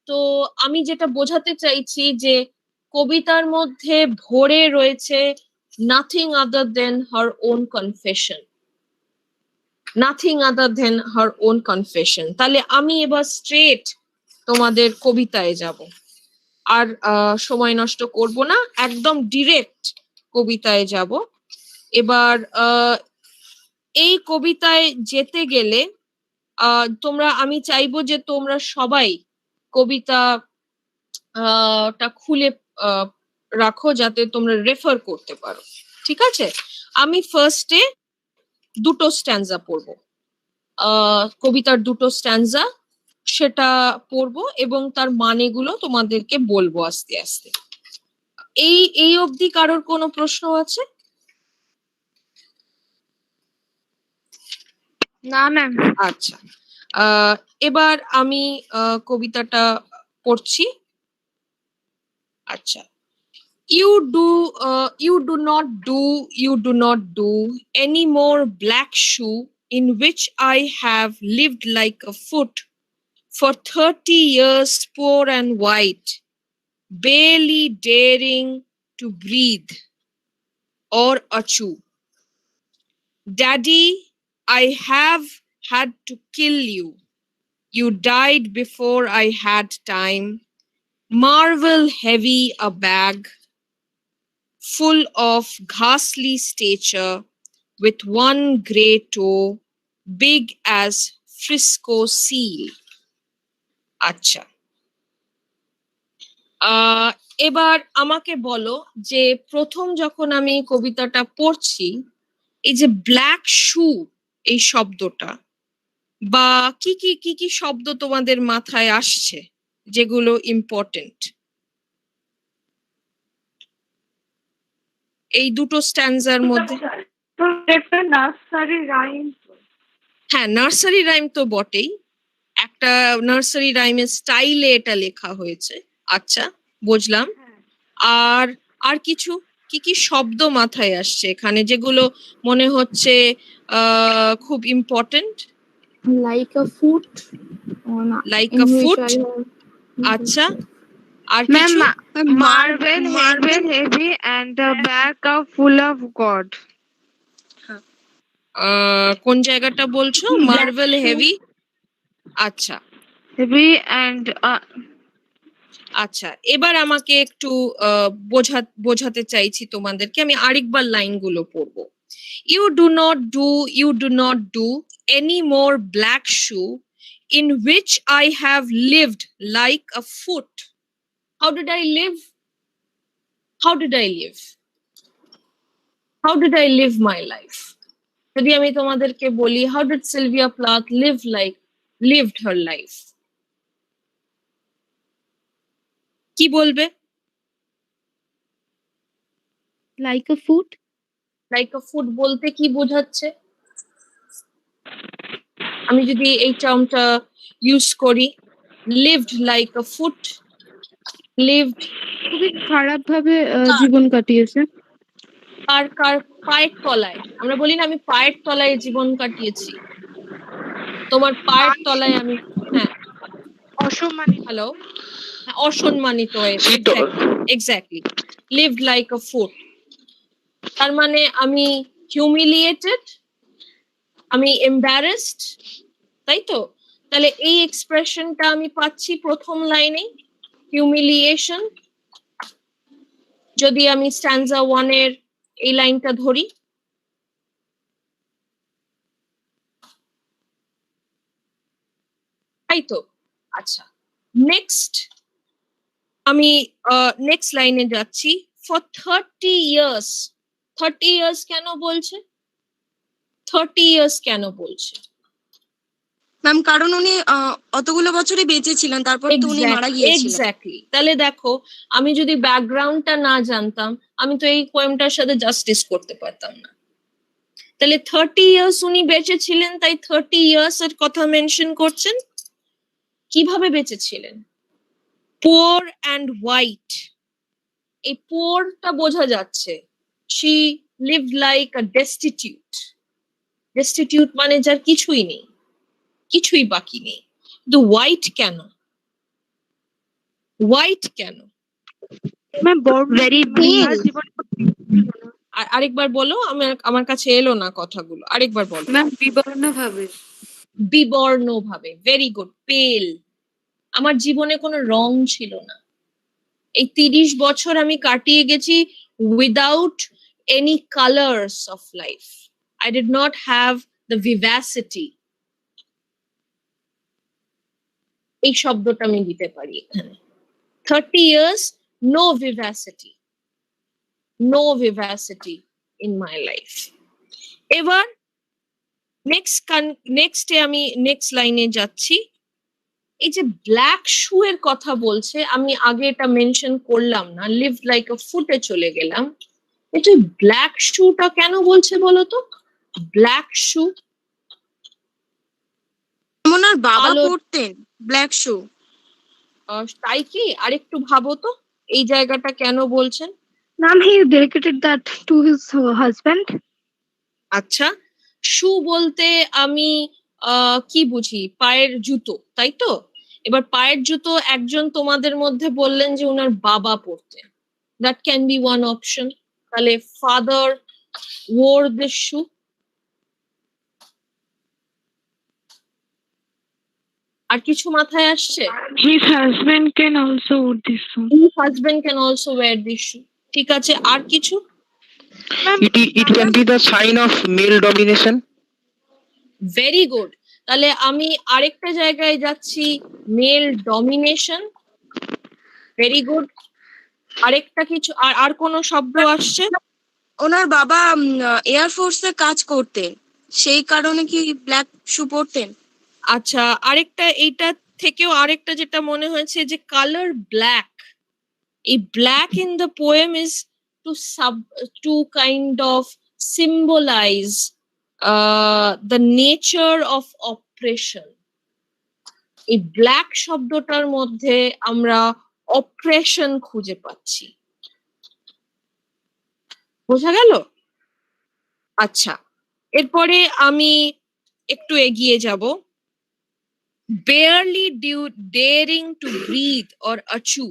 তো আমি যেটা বোঝাতে চাইছি যে কবিতার মধ্যে ভরে রয়েছে নাথিং আদার দেন হার ওন কনফেশন, নাথিং আদার দেন হার ওন কনফেশন। তাহলে আমি এবার স্ট্রেট তোমাদের কবিতায় যাব, আর সময় নষ্ট করব না, একদম ডিরেক্ট কবিতায় যাব। এবার এই কবিতায় যেতে গেলে আমি চাইবো যে তোমরা সবাই কবিতাটা খুলে রাখো যাতে তোমরা রেফার করতে পারো, ঠিক আছে? আমি ফার্স্টে দুটো স্ট্যান্জা পড়বো, কবিতার দুটো স্ট্যান্জা সেটা পড়বো এবং তার মানেগুলো তোমাদেরকে বলবো আস্তে আস্তে। এই অবধি কারোর কোনো প্রশ্ন আছে? না ম্যাম। আচ্ছা, এবার আমি কবিতাটা পড়ছি। আচ্ছা, you do not do any more black shoe in which I have lived like a foot for 30 years, poor and white, barely daring to breathe or chew. Daddy, I have had to kill you. You died before I had time. Marvel heavy a bag full of ghastly stature, with one grey toe, big as Frisco seal. আচ্ছা, এবার আমাকে বলো যে প্রথম যখন আমি কবিতাটা পড়ছি, এই যে ব্ল্যাক শু এই শব্দটা বা কি কি শব্দ তোমাদের মাথায় আসছে যেগুলো ইম্পর্টেন্ট? এই দুটো স্ট্যান্জার মধ্যে? তো একটা নার্সারি রাইম। হ্যাঁ, নার্সারি রাইম তো বটেই, একটা নার্সারি রাইমের স্টাইলে এটা লেখা হয়েছে। আচ্ছা, বুঝলাম। আর আর কিছু কি কি শব্দ মাথায় আসছে এখানে যেগুলো মনে হচ্ছে খুব important? Like a foot. Or not. Like In a which foot. I have. আচ্ছা, আর Ma'am, কিছু? marble heavy and the back are full of God. কোন জায়গাটা বলছো? Marble heavy. আচ্ছা Heavy and আচ্ছা, এবার আমাকে একটু বোঝাতে চাইছি তোমাদেরকে, আমি আরেকবার লাইনগুলো পড়বো। You do not do any more black shoe in which I have lived like a foot. How did I live? How did I live? How did I live my life? যদি আমি তোমাদেরকে বলি, how did Sylvia Plath lived her life? কি বলবে? Like a foot. Like a foot বলতে কি বোঝাচ্ছে? আমি যদি এই টার্মটা ইউজ করি, লিভড লাইক আ ফুট, লিভড খুবই খারাপ ভাবে জীবন কাটিয়েছে। কার কার পায়ের তলায়? আমরা বলি না আমি পায়ের তলায় জীবন কাটিয়েছি, তোমার পায়ের তলায় আমি, হ্যাঁ, অসম্মানিত। হ্যালো, অসম্মানিত হয়ে, এক্স্যাক্টলি, লিভড লাইক আ ফুট। তার মানে আমি হিউমিলিয়েটেড, আমি এম্বারেসড, তাই তো? তাহলে এই এক্সপ্রেশনটা আমি পাচ্ছি প্রথম লাইনে, হিউমিলিয়েশন। যদি আমি স্ট্যান্জা 1 এর এই লাইনটা ধরি, তাই তো? আচ্ছা, নেক্সট আমি নেক্সট লাইনে যাচ্ছি। For 30 years. 30 ইয়ার্স কেন বলছে? 30 ইয়ার্স কেন বলছে? ম্যাম কারণ উনি অতগুলো বছরই বেঁচে ছিলেন, তারপর তো উনি মারা গিয়েছিলেন। এক্স্যাক্টলি। তাহলে দেখো, আমি যদি ব্যাকগ্রাউন্ডটা না জানতাম, আমি তো এই পোয়েমটার সাথে জাস্টিস করতে পারতাম না। তাহলে 30 ইয়ার্স উনি বেঁচে ছিলেন, তাই 30 ইয়ার্স এর কথা মেনশন করছেন। কিভাবে বেঁচে ছিলেন? পোর অ্যান্ড হোয়াইট, এই পোরটা বোঝা যাচ্ছে। She lived like a destitute. Destitute মানে যার কিছুই নেই, কিছুই বাকি নেই। কিন্তু হোয়াইট কেন? হোয়াইট কেন? ভেরি আরেকবার বলো, আমার কাছে এলো না কথাগুলো, আরেকবার বলো। বিবর্ণ ভাবে। বিবর্ণ ভাবে, ভেরি গুড। পেল। আমার জীবনে কোনো রং ছিল না। এই 30 বছর আমি কাটিয়ে গেছি without any colours of life. I did not have the Vivacity. এই শব্দটা আমি দিতে পারি এখানে। 30 years, no vivacity. No vivacity in my life. এবার নেক্সটে আমি নেক্সট লাইনে যাচ্ছি। এই যে ব্ল্যাক শু এর কথা বলছে, আমি আগে এটা মেনশন করলাম না, লিভ লাইক আ ফুটে চলে গেলাম। এটা ব্ল্যাক শুটা কেন বলছে বলো তো? ব্ল্যাক শু ওনার বাবা পরতেন ব্ল্যাক শু। তাই কি? আরেকটু ভাবো তো, এই জায়গাটা কেন বলছেন? Ma'am, he dedicated that to his husband. আচ্ছা, শু বলতে আমি কি বুঝি? পায়ের জুতো, তাই তো? এবার পায়ের জুতো একজন তোমাদের মধ্যে বললেন যে ওনার বাবা পরতেন, that can be one option. তাহলে ফাদার wore this shoe. আর কিছু মাথায় আসছে? His husband can also wear this shoe. His husband can also wear this shoe. ঠিক আছে, আর কিছু? It can be the sign of male domination. Very good. তাহলে আমি আরেকটা জায়গায় যাচ্ছি, মেল ডমিনেশন। Very good. আরেকটা কিছু, আর কোন শব্দ আসছে? ওনার বাবা এয়ার ফোর্সে কাজ করতেন, সেই কারণে কি ব্ল্যাক শু পরতেন? আচ্ছা, আরেকটা, এইটা থেকেও আরেকটা যেটা মনে হয়েছে যে কালার ব্ল্যাক। এই black in the poem is to kind of symbolize the nature of oppression. এই ব্ল্যাক শব্দটার মধ্যে আমরা অপ্রেশন খুঁজে পাচ্ছি। বোঝা গেল? আচ্ছা, এরপরে আমি একটু এগিয়ে যাব। barely daring to breathe or achu.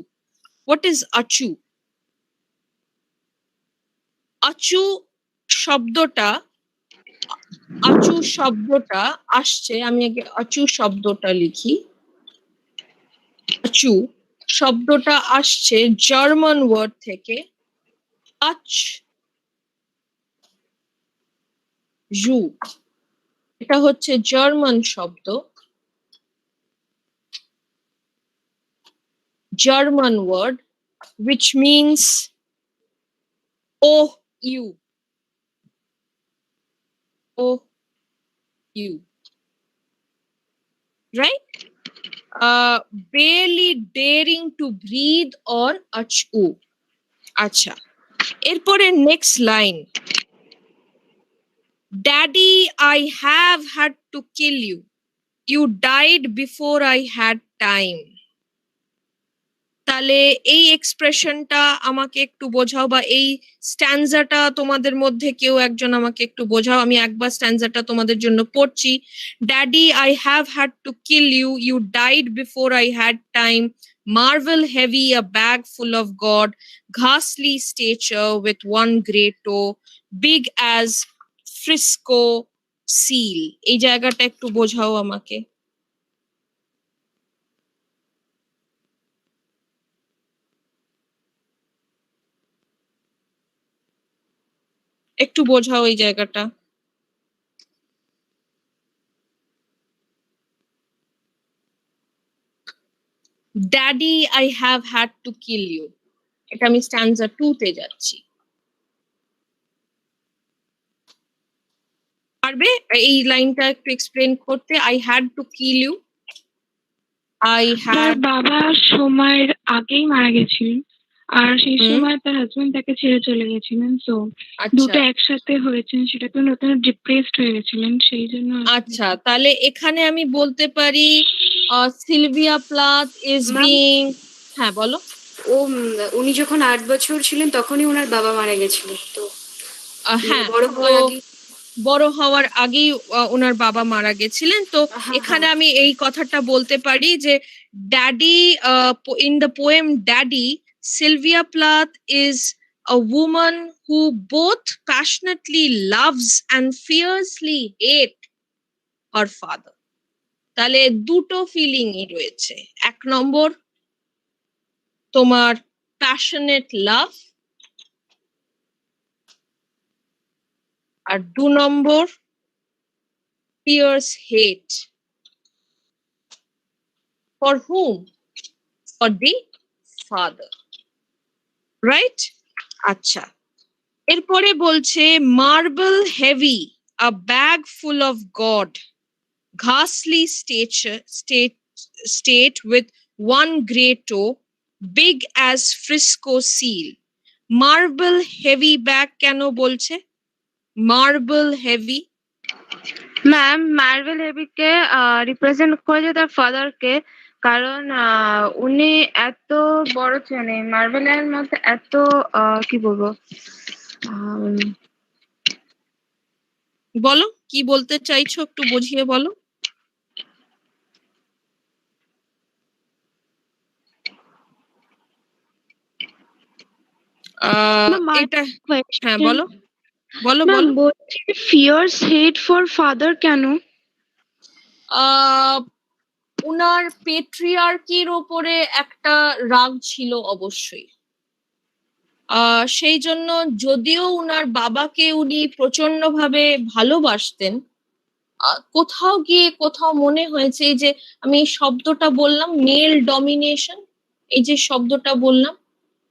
What is achu? achu শব্দটা আসছে, আমি আগে achu শব্দটা লিখি। achu শব্দটা আসছে জার্মান ওয়ার্ড থেকে আচ জু। এটা হচ্ছে জার্মান শব্দ, German word which means oh you, right? Barely daring to breathe or achu. আচ্ছা, এরপরে next line, Daddy, I have had to kill you. You died before I had time. তাহলে এই এক্সপ্রেশনটা আমাকে একটু বোঝাও, বা এই স্ট্যান্জাটা তোমাদের মধ্যে কেউ একজন আমাকে একটু বোঝাও। আমি একবার স্ট্যান্জাটা তোমাদের জন্য পড়ছি। Daddy, I have had to kill you. You died before I had time. Marvel heavy, a bag full of God. Ghastly stature with one great toe. Big as Frisco seal. এই জায়গাটা একটু বোঝাও আমাকে। একটু বোঝাও এই জায়গাটা। Daddy, I have had to kill you. এটা আমি স্ট্যান্জা 2 তে যাচ্ছি। পারবে এই লাইনটা একটু এক্সপ্লেন করতে? I had to kill you. বাবা সময়ের আগেই মারা গেছিলেন, আর সেই সময় তার হাজবেন্ড তাকে ছেড়ে চলে গেছিলেন, সো দুটো একসাথে হয়েছেন, সেটাতে নতুন ডিপ্রেসড হয়ে গেছিলেন, সেই জন্য। আচ্ছা, তাহলে এখানে আমি বলতে পারি সিলভিয়া প্লাথ ইজ বিং, হ্যাঁ বলো। উনি যখন 8 বছর ছিলেন তখনই ওনার বাবা মারা গেছিলেন, তো হ্যাঁ বড় হওয়ার আগেই ওনার বাবা মারা গেছিলেন। তো এখানে আমি এই কথাটা বলতে পারি যে daddy, in the poem daddy, Sylvia Plath is a woman who both passionately loves and fiercely hates her father. তাহলে দুটো ফিলিংই রয়েছে। এক নম্বর তোমার প্যাশনেট লাভ, আর 2 নম্বর fierce hate. For whom? For the father. Right? আচ্ছা, এরপরে বলছে marble heavy, a bag full of God, ghastly state with one great toe, big as Frisco seal. Marble heavy bag কেন বলছে? Marble heavy, ম্যাম মার্বেল হেভিকে represent করেছে তার ফাদারকে, কারণ উনি এত বড় ছিলেন মার্বেলের মধ্যে, এত কি বলবো, বলো কি বলতে চাইছো, একটু বুঝিয়ে বলো। এটা হ্যাঁ বলো বলো বলো। ফিয়ার্স হেট ফর ফাদার কেন? উনার পেট্রিয়ার্কির ওপরে একটা রাগ ছিল অবশ্যই। সেই জন্য যদিও উনার বাবাকে উনি প্রচন্ড ভাবে ভালোবাসতেন, কোথাও গিয়ে কোথাও মনে হয়েছে যে আমি এই শব্দটা বললাম মেল ডমিনেশন, এই যে শব্দটা বললাম,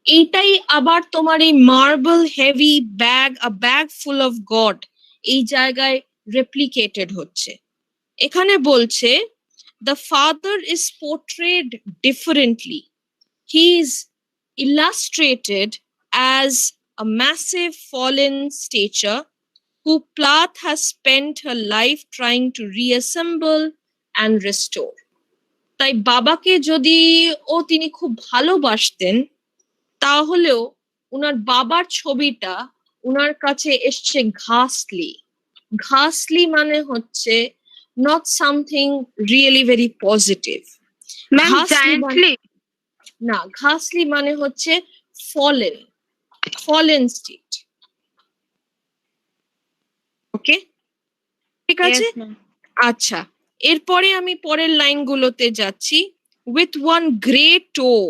এইটাই আবার তোমার এই marble heavy bag, a bag full of god, এই জায়গায় রেপ্লিকেটেড হচ্ছে। এখানে বলছে the father is portrayed differently. He is illustrated as a massive fallen stature who Plath has spent her life trying to reassemble and restore. তাই বাবাকে যদি তিনি খুব ভালোবাসতেন, তাহলেও উনার বাবার ছবিটা উনার কাছে এসছে ঘাসলি মানে হচ্ছে not something really very positive. না, ঘাসলি মানে হচ্ছে fallen state. ওকে, ঠিক আছে। আচ্ছা, এরপরে আমি পরের লাইনগুলোতে যাচ্ছি। with one great toe.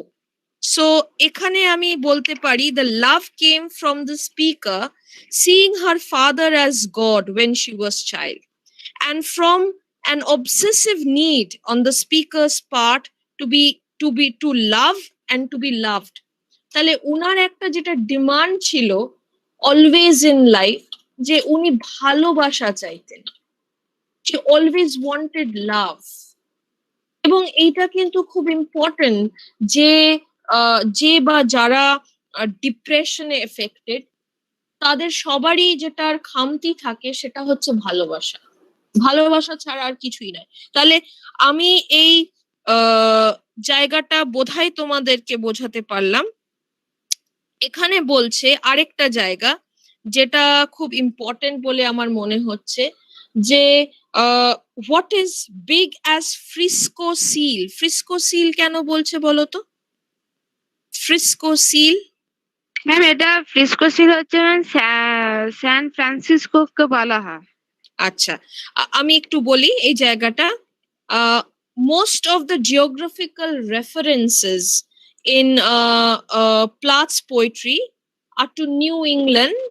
So এখানে আমি বলতে পারি the love came from the speaker seeing her father as God when she was child, and from an obsessive need on the speaker's part to love and to be loved. তাহলে উনার একটা যেটা demand ছিল always in life, যে উনি ভালোবাসা চাইতেন, she always wanted love. এবং এইটা কিন্তু খুব ইম্পর্টেন্ট যে বা যারা ডিপ্রেশনে এফেক্টেড, তাদের সবারই যেটার খামতি থাকে সেটা হচ্ছে ভালোবাসা ছাড়া আর কিছুই নয়। তাহলে আমি এই জায়গাটা বোধহয় তোমাদেরকে বোঝাতে পারলাম। এখানে বলছে আরেকটা জায়গা যেটা খুব ইম্পর্টেন্ট বলে আমার মনে হচ্ছে, যে what is big as Frisco seal কেন বলছে বলো তো? Frisco seal, ম্যাম এটা ফ্রিস্কো সিল হচ্ছে স্যান ফ্রান্সিসকোকে বলা হয়। আচ্ছা, আমি একটু বলি এই জায়গাটা। most of the geographical references in Plath's poetry are to New England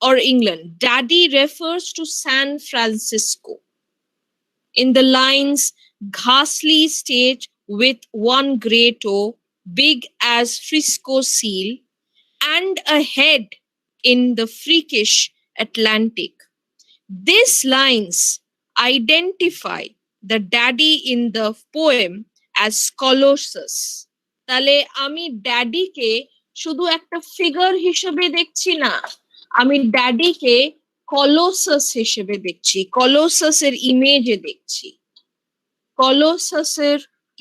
or England. Daddy refers to San Francisco in the lines ghastly stage with one grey toe, big as Frisco seal, and a head in the freakish Atlantic. These lines identify the daddy in the poem as Colossus. তাহলে আমি ড্যাডিকে শুধু একটা figure হিসেবে দেখছি না, আমি ড্যাডিকে colossus হিসেবে দেখছি, কলোসাসের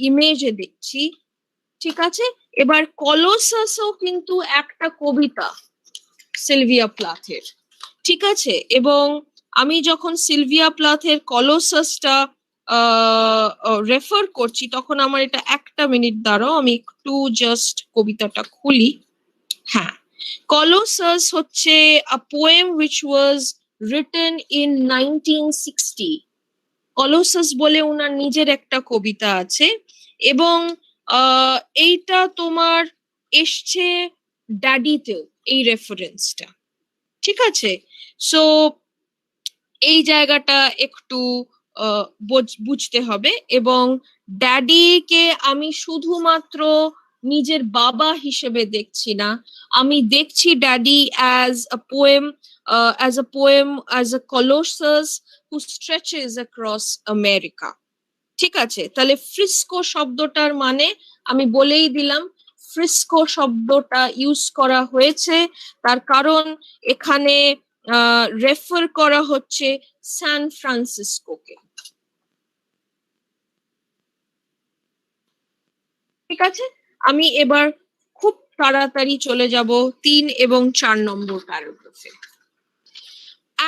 ইমেজে দেখছি। ঠিক আছে, এবার কলোসাসও কিন্তু একটা কবিতা সিলভিয়া প্লাথের, ঠিক আছে। এবং আমি যখন সিলভিয়া প্লাথের কলোসাসটা রেফার করছি, তখন আমার এটা একটা মিনিট দাঁড়াও, আমি একটু জাস্ট কবিতাটা খুলি। হ্যাঁ, Colossus হচ্ছে a poem which was written in 1960. Colossus বলে ওনার নিজের একটা কবিতা আছে, এবং এইটা তোমার এসছে ড্যাডিতেও এই রেফারেন্সটা, ঠিক আছে। সো এই জায়গাটা একটু বুঝতে হবে। এবং ড্যাডিকে আমি শুধুমাত্র নিজের বাবা হিসেবে দেখছি না, আমি দেখছি daddy as a colossus who stretches across America. ঠিক আছে, তাহলে ফ্রিস্কো শব্দটার মানে আমি বলেই দিলাম, ফ্রিস্কো শব্দটা ইউজ করা হয়েছে তার কারণ এখানে রেফার করা হচ্ছে সান ফ্রান্সিসকোকে। ঠিক আছে, আমি এবার খুব তাড়াতাড়ি চলে যাব 3 এবং 4 নম্বর প্যারাগ্রাফে।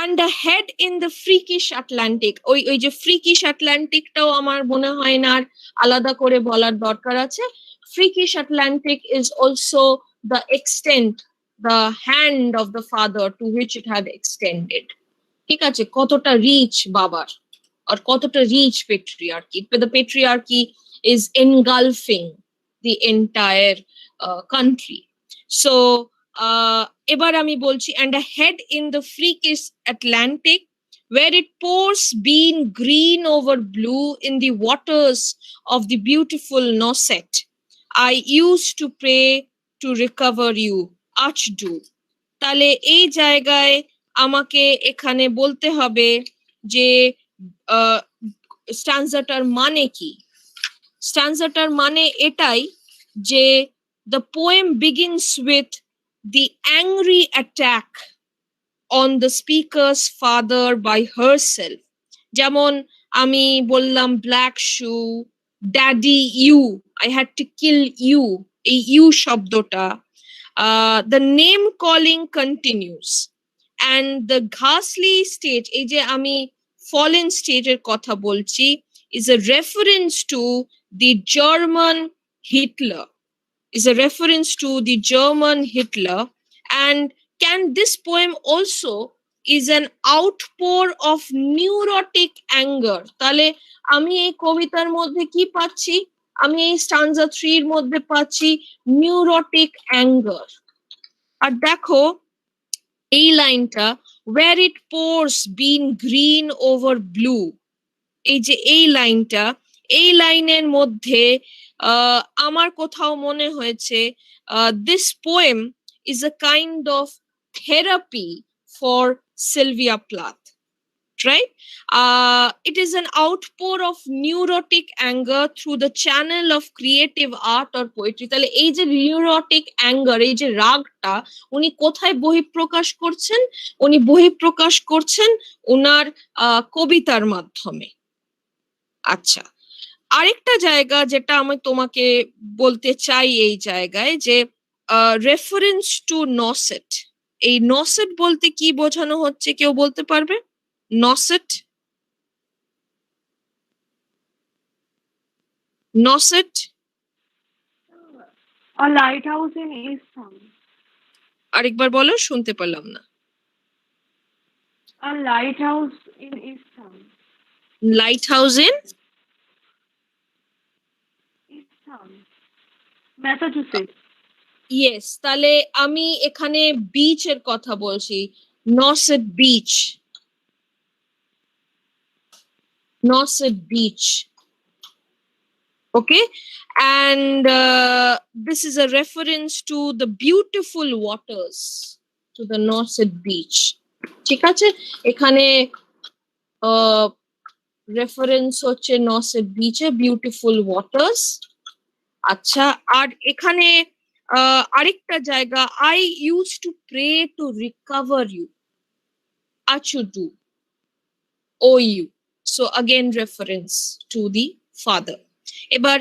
And a head in the freakish Atlantic. ওই যে freakish Atlanticটাও আমার মনে হয় না আর আলাদা করে বলার দরকার আছে। Freakish Atlantic is also the extent, the hand of the father to which it had extended. ঠিক আছে, কতটা রিচ বাবার আর কতটা rich patriarchy. The patriarchy is engulfing the entire country. So এবার আমি বলছি, and a head in the freakish Atlantic where it pours bean green over blue in the waters of the beautiful Nauset. I used to pray to recover you, আজ do. তাহলে এই জায়গায় আমাকে এখানে বলতে হবে যে স্ট্যান্জাটার মানে কি। স্ট্যান্জাটার মানে এটাই যে the poem begins with the angry attack on the speaker's father by herself. যেমন আমি বললাম black shoe, daddy you, I had to kill you, এই you শব্দটা, the name calling continues, and the ghastly stage, এই যে আমি fallen stageর কথা বলছি, is a reference to the German Hitler, is a reference to the German Hitler. And can this poem also is an outpour of neurotic anger? তাহলে আমি এই কবিতার মধ্যে কি পাচ্ছি? আমি এই স্টানজা 3 এর মধ্যে পাচ্ছি neurotic anger. আর দেখো এই লাইনটা, where it pours being green over blue, এই যে এই লাইনটা, এই লাইনের মধ্যে আমার কোথাও মনে হয়েছে this poem is a kind of therapy for Sylvia Plath, right? It is an outpour of neurotic anger through the channel of creative art or poetry. তাহলে এই যে neurotic anger, এই যে রাগটা উনি কোথায় বহিঃপ্রকাশ করছেন? উনি বহিঃপ্রকাশ করছেন ওনার কবিতার মাধ্যমে। আচ্ছা, আরেকটা জায়গা যেটা আমি তোমাকে বলতে চাই এই জায়গায়, যে রেফারেন্স টু নসেট, এই নসেট বলতে কি বোঝানো হচ্ছে কেউ বলতে পারবে? নসেট, নসেট, A lighthouse in East Town. আরেকবার বলো, শুনতে পেলাম না। A lighthouse in East Town. Lighthouse in East Town, Massachusetts. Yes, তাহলে আমি এখানে বিচের কথা বলছি, Nauset beach, Nauset beach, okay, and this is a reference to the beautiful waters, to the Norset beach. ঠিক আছে, এখানে রেফারেন্স হচ্ছে নসেট বিচে, বিউটিফুল ওয়াটার্স। আচ্ছা, আর এখানে আরেকটা জায়গা, I used to pray to recover you, achudu, oh you, so again reference to the father. এবার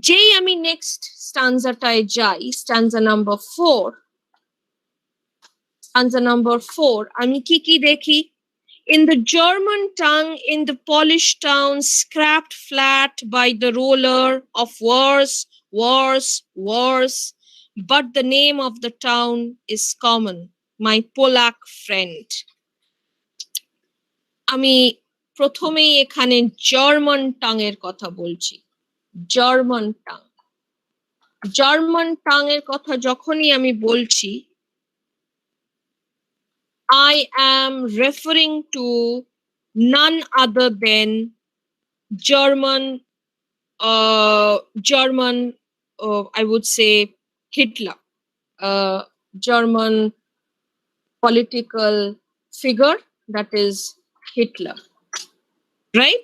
যেই আমি নেক্সট স্টানজাটায় যাই, স্টানজা নাম্বার 4, স্টানজা নাম্বার 4, আমি কি কি দেখি? In the German tongue, in the Polish town, scrapped flat by the roller of wars, wars, wars, but the name of the town is common, my Polak friend. আমি প্রথমেই এখানে German tongue এর কথা বলছি, জার্মান টাং। জার্মান টাং এর কথা যখনই আমি বলছি, I am referring to none other than German, I would say Hitler, German political figure, that is Hitler, right?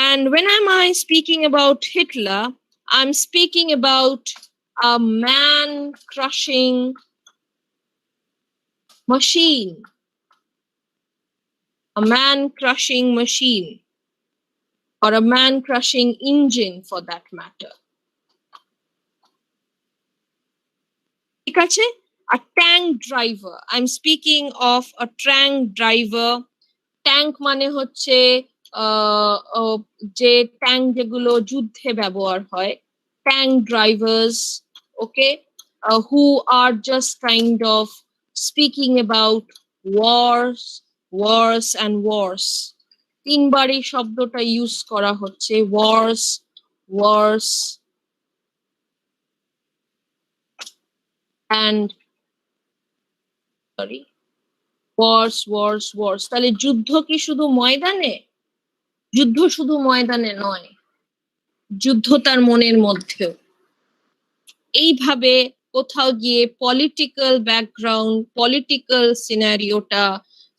And when am I speaking about Hitler, I'm speaking about a man-crushing machine, a man-crushing machine, or a man-crushing engine for that matter. ঠিক আছে? A tank driver. I'm speaking of a tank driver. Tank মানে হচ্ছে যে tank যেগুলো যুদ্ধে ব্যবহার হয়, tank drivers, okay, who are just kind of speaking about wars, wars and wars. তিনবার এই শব্দটা ইউজ করা হচ্ছে, wars, wars and sorry, wars, wars, wars. তাহলে যুদ্ধ কি শুধু ময়দানে? যুদ্ধ শুধু ময়দানে নয়, যুদ্ধ তার মনের মধ্যেও। এইভাবে কোথাও গিয়ে পলিটিক্যাল ব্যাকগ্রাউন্ড, পলিটিক্যাল সিনারিওটা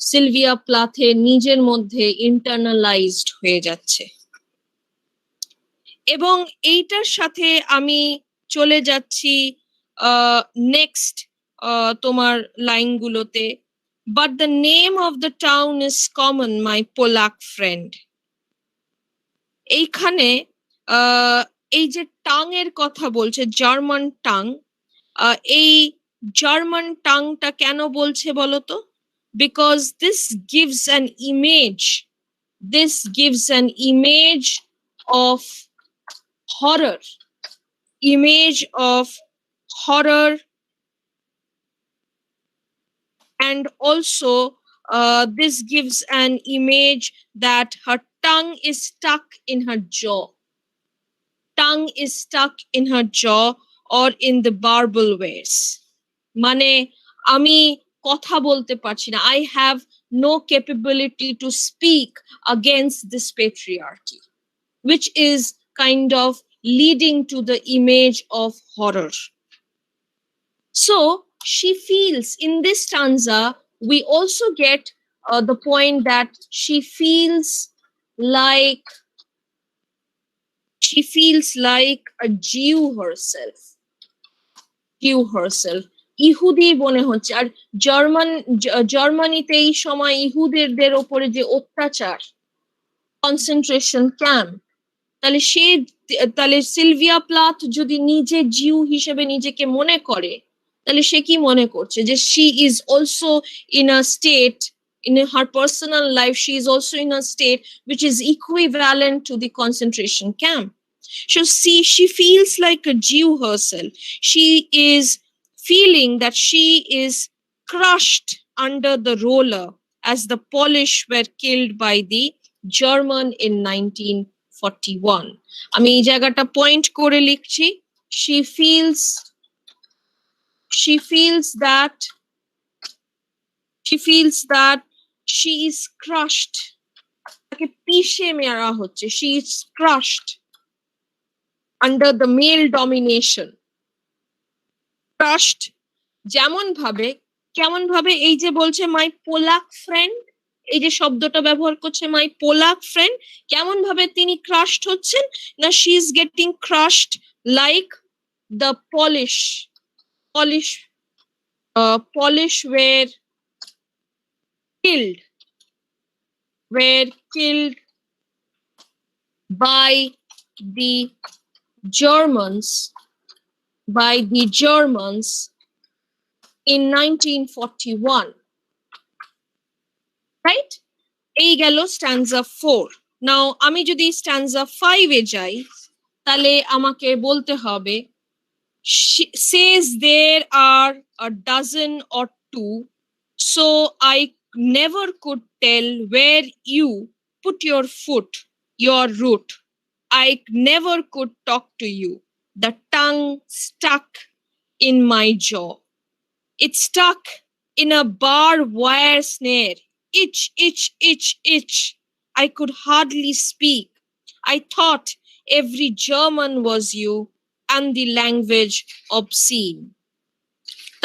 সিলভিয়া প্লাথের নিজের মধ্যে ইন্টারনালাইজড হয়ে যাচ্ছে। এবং এইটার সাথে আমি চলে যাচ্ছি নেক্সট তোমার লাইনগুলোতে, but the name of the town is common, my Polak friend. এইখানে এই যে টাং এর কথা বলছে, জার্মান টাং, এই জার্মান টাংটা কেন বলছে বলতো? Because this gives an image of horror, and also this gives an image that her tongue is stuck in her jaw. Tongue is stuck in her jaw or in the barbal ways. মানে আমি কথা বলতে পারছি না. I have no capability to speak against this patriarchy, which is kind of leading to the image of horror. So she feels, in this stanza, we also get the point that she feels like a Jew herself. ইহুদি মনে হচ্ছে। আর জার্মানিতে এই সময় ইহুদের ওপরে যে অত্যাচার, concentration camp, তাহলে সিলভিয়া প্লাথ যদি নিজে জিউ হিসেবে নিজেকে মনে করে, তাহলে সে কি মনে করছে? যে she is also in a state, in her personal life she is also in a state which is equivalent to the concentration camp. So she feels like a Jew herself. She is feeling that she is crushed under the roller as the Polish were killed by the German in 1941. আমি এই জায়গাটা point করে লিখছি। She feels that she is crushed. তাকে পিষে মারা হচ্ছে। She is crushed under the male domination. Crushed কেমন ভাবে এই যে বলছে মাই পোলাক ফ্রেন্ড, এই যে শব্দটা ব্যবহার করছে মাই পোলাক ফ্রেন্ড, কেমন ভাবে তিনি ক্রাশড হচ্ছেন? না, she is getting crushed like the Polish were killed by the Germans in 1941. Right? এই গেল স্ট্যান্জা 4. নাও আমি যদি স্ট্যান্জা 5 এ যাই, তাহলে আমাকে বলতে হবে says there are a dozen or two, so I never could tell where you put your foot, your root. I never could talk to you. The tongue stuck in my jaw. It stuck in a barbed wire snare. Itch, itch, itch, itch. I could hardly speak. I thought every German was you and the language obscene.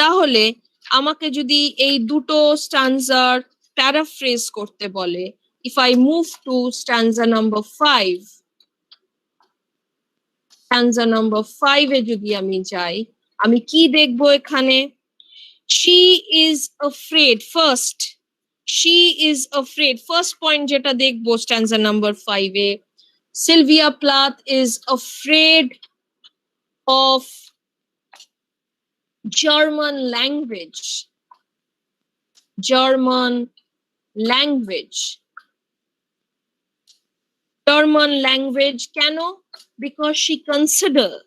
তাহলে আমাকে যদি এই দুটো স্ট্যান্জার paraphrase করতে বলে, if I move to stanza number 5, stanza number 5 এ যদি আমি যাই, আমি কি দেখবো এখানে? She is afraid. First point যেটা দেখবো stanza number 5 A, Sylvia Plath is afraid of German language. German language কেন? Because she considers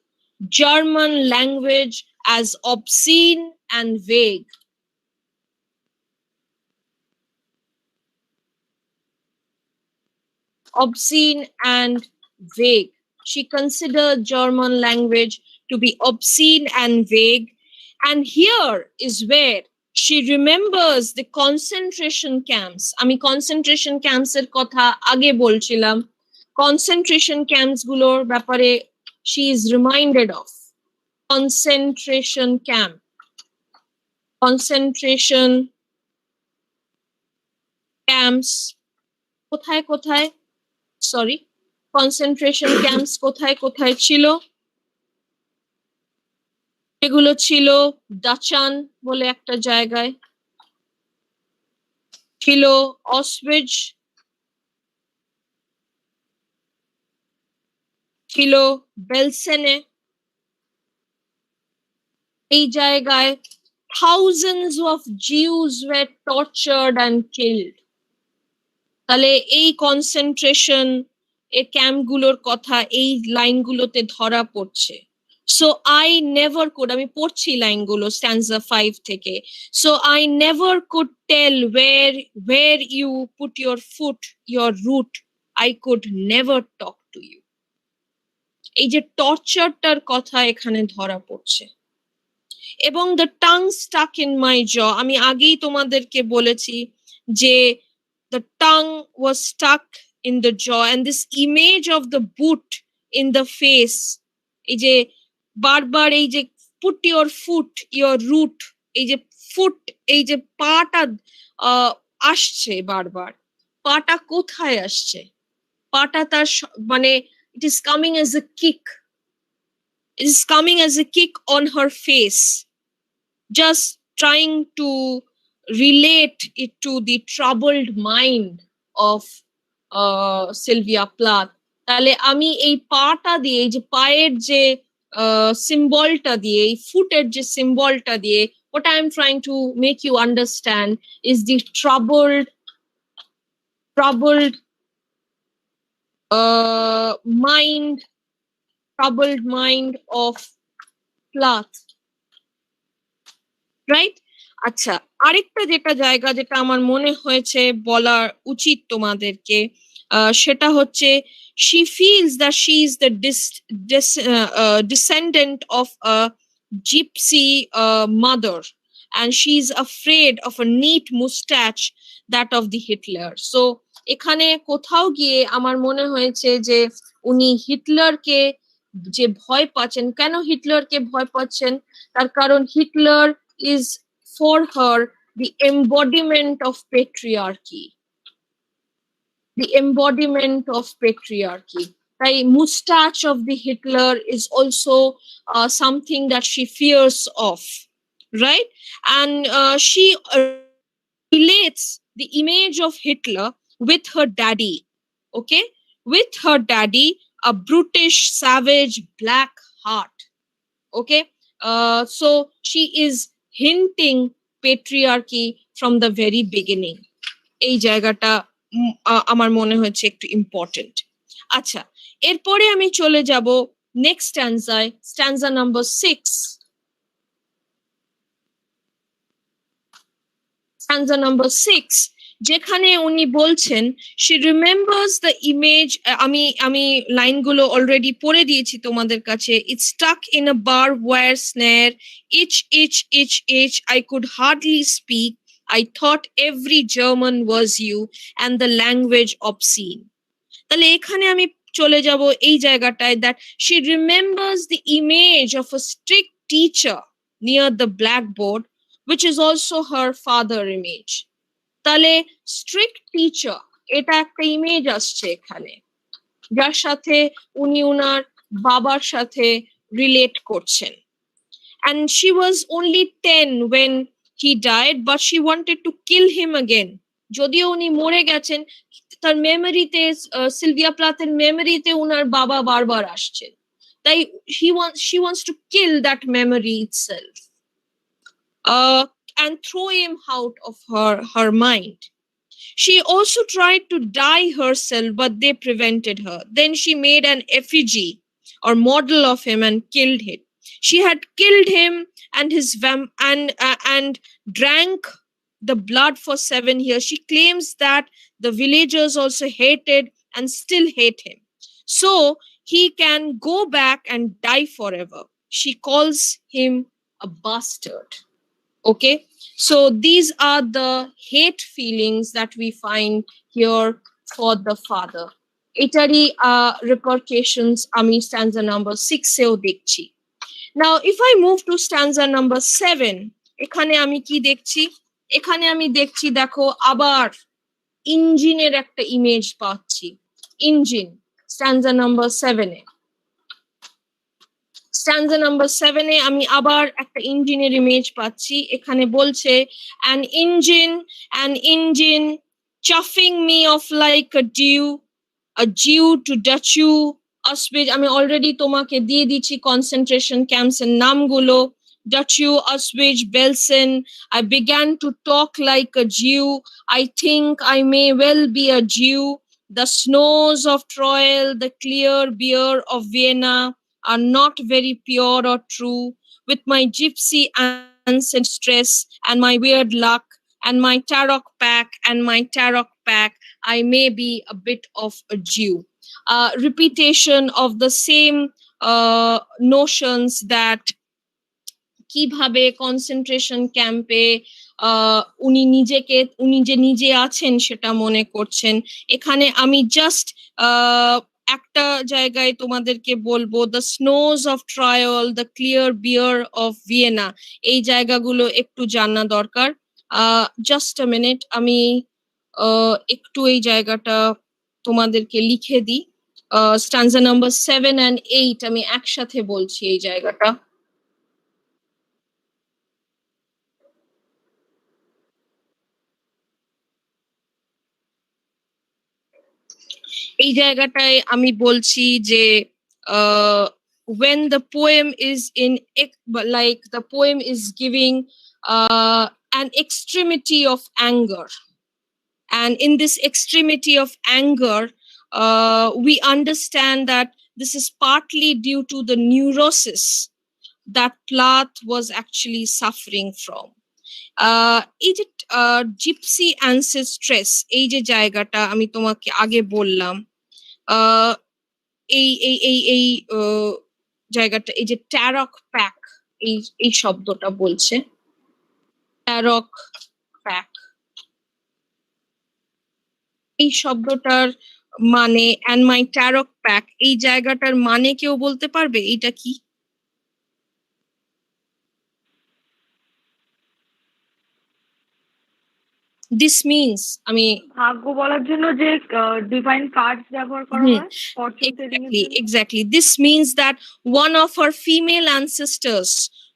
German language as obscene and vague. Obscene and vague. She considered German language to be obscene and vague. And here is where she remembers the concentration camps. আমি concentration camps এর কথা আগে বলছিলাম। Concentration camps গুলোর ব্যাপারে she is reminded of. Concentration camps কোথায় concentration camps কোথায় ছিল? এগুলো ছিল ডাচান বলে একটা জায়গায়, ছিল অসউইচ, ছিল বেলসেনে। এই জায়গায় thousands of Jews were tortured and killed. তাহলে এই কনসেন্ট্রেশন এই ক্যাম্পগুলোর কথা এই লাইনগুলোতে ধরা পড়ছে। সো আই নেভার কুড, আমি পড়ছি লাইনগুলো স্ট্যান্সা 5 থেকে। So I never could tell where you put your foot, your root, I could never talk to you. এই যে টর্চারটার কথা এখানে ধরা পড়ছে। এবং the tongue stuck in my জ, আমি আগেই তোমাদেরকে বলেছি যে the tongue was stuck in the jaw, and this image of the boot in the face, এই যে বারবার এই যে put your foot, your root, এই যে ফুট, এই যে পাটা আসছে বারবার, পাটা কোথায় আসছে, পাটা তার মানে it is coming as a kick, it is coming as a kick on her face, just trying to relate it to the troubled mind of Sylvia Plath. তাহলে আমি এই পাটা দিয়ে, এই যে পায়ের যে সিম্বলটা দিয়ে, এই ফুটের যে সিম্বলটা দিয়ে, what I am trying to make you understand is the troubled mind of Plath, right? আচ্ছা, আরেকটা যেটা জায়গা যেটা আমার মনে হয়েছে বলা উচিত তোমাদেরকে, সেটা হচ্ছে she feels that she is the descendant of a gypsy mother, and she is afraid of a neat mustache, that of the Hitler. So এখানে কোথাও গিয়ে আমার মনে হয়েছে যে উনি হিটলারকে যে ভয় পাচ্ছেন, কেন হিটলারকে ভয় পাচ্ছেন, তার কারণ Hitler is for her the embodiment of patriarchy, the embodiment of patriarchy. The mustache of the Hitler is also something that she fears of, right? And she relates the image of Hitler with her daddy, okay, with her daddy, a brutish, savage, black heart, okay. So she is hinting patriarchy from the very beginning. এই জায়গাটা আমার মনে হচ্ছে একটু important. আচ্ছা, এরপরে আমি চলে যাব নেক্সট স্ট্যান্জায়, স্ট্যান্জা নাম্বার 6। স্ট্যান্জা নাম্বার 6, যেখানে উনি বলছেন she remembers the image, আমি লাইনগুলো অলরেডি পড়ে দিয়েছি তোমাদের কাছে। It's stuck in a barbed wire snare, itch, I could hardly speak, I thought every German was you, and the language obscene. তাহলে এখানে আমি চলে যাব এই জায়গাটায়, that she remembers the image of a strict teacher near the blackboard, which is also her father image. তাহলে strict teacher, এটা একটা ইমেজ আসছে এখানে, যার সাথে উনি উনার বাবার সাথে রিলেট করছেন। And she was only 10 when he died, but she wanted to kill him again. যদিও উনি মরে গেছেন, তার মেমোরিতে, সিলভিয়া প্লাথের মেমোরিতে উনার বাবা বারবার আসছেন, তাই she wants to kill that memory itself, and throw him out of her mind. She also tried to die herself, but they prevented her. Then she made an effigy or model of him and killed him. She had killed him and his and drank the blood for 7 years. She claims that the villagers also hated and still hate him, so he can go back and die forever. She calls him a bastard. Okay, so these are the hate feelings that we find here for the father. Etari repercussions ami stanza number 6 এও দেখছি। Now if I move to stanza number 7, এখানে আমি কি দেখছি, এখানে আমি দেখছি, দেখো আবার ইঞ্জিনের একটা ইমেজ পাচ্ছি। ইঞ্জিন, stanza number 7 এ, স্ট্যান্জা নাম্বার 7 এ আমি আবার একটা ইঞ্জিনের ইমেজ পাচ্ছি। এখানে বলছে an engine chuffing me off like a Jew to Dachau Auschwitz। আমি অলরেডি তোমাকে দিয়ে দিচ্ছি কনসেন্ট্রেশন ক্যাম্পস এর নামগুলো। Dachau, Auschwitz, Belsen. I began to talk like a Jew. I think I may well be a Jew. The snows of Troy, the clear beer of Vienna are not very pure or true. With my gypsy ancestors and my weird luck and my tarot pack, I may be a bit of a Jew. Repetition of the same notions that কিভাবে concentration ক্যাম্পে উনি নিজে আছেন সেটা মনে করছেন। এখানে আমি জাস্ট একটা জায়গায় তোমাদেরকে বলবো, the snows of Tyrol, the clear beer of Vienna, এই জায়গাগুলো একটু জানা দরকার। জাস্ট আ মিনিট, আমি একটু এই জায়গাটা তোমাদেরকে লিখে দিই। স্ট্যান্জা নাম্বার 7 and 8 আমি একসাথে বলছি এই জায়গাটা। এই জায়গাটায় আমি বলছি যে when the poem is in like the poem is giving an extremity of anger, and in this extremity of anger we understand that this is partly due to the neurosis that Plath was actually suffering from. এই যে gypsy অ্যানসেস্ট্রেস, এই যে জায়গাটা আমি তোমাকে আগে বললাম, এই এই এই এই জায়গাটা, এই যে ট্যারক প্যাক, এই শব্দটা বলছে ট্যারক প্যাক, এই শব্দটার মানে অ্যান্ড মাই ট্যারক প্যাক, এই জায়গাটার মানে কেউ বলতে পারবে এইটা কি? This means, আমি ভাগ্য বলার জন্য যে ডিভাইন কার্ডস ব্যবহার করা হয় ফরচুন টেলিং এর জন্য। Exactly. This means that one of her female ancestors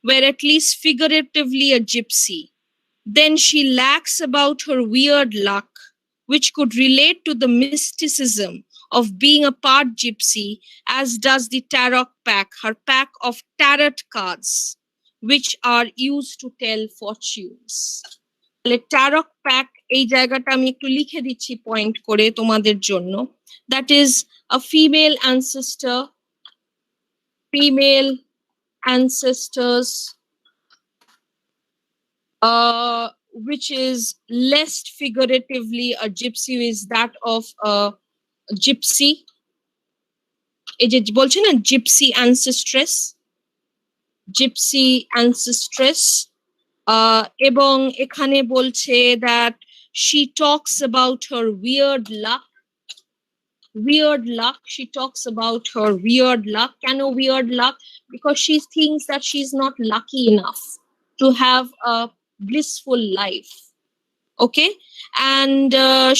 were at least figuratively a gypsy. Then she lacks about her weird luck, which could relate to the mysticism of being a part gypsy, as does the tarot pack, her pack of tarot cards, which are used to tell fortunes. Tarot pack, এই জায়গাটা আমি একটু লিখে দিচ্ছি point করে তোমাদের জন্য। That is a female ancestors which is less figuratively a gypsy, is that of a gypsy, এই যে বলছে না gypsy ancestress, এবং এখানে বলছে that she talks about her weird luck, she talks about her weird luck. কেন weird luck? Because she thinks that she's not lucky enough to have a blissful life. Okay, and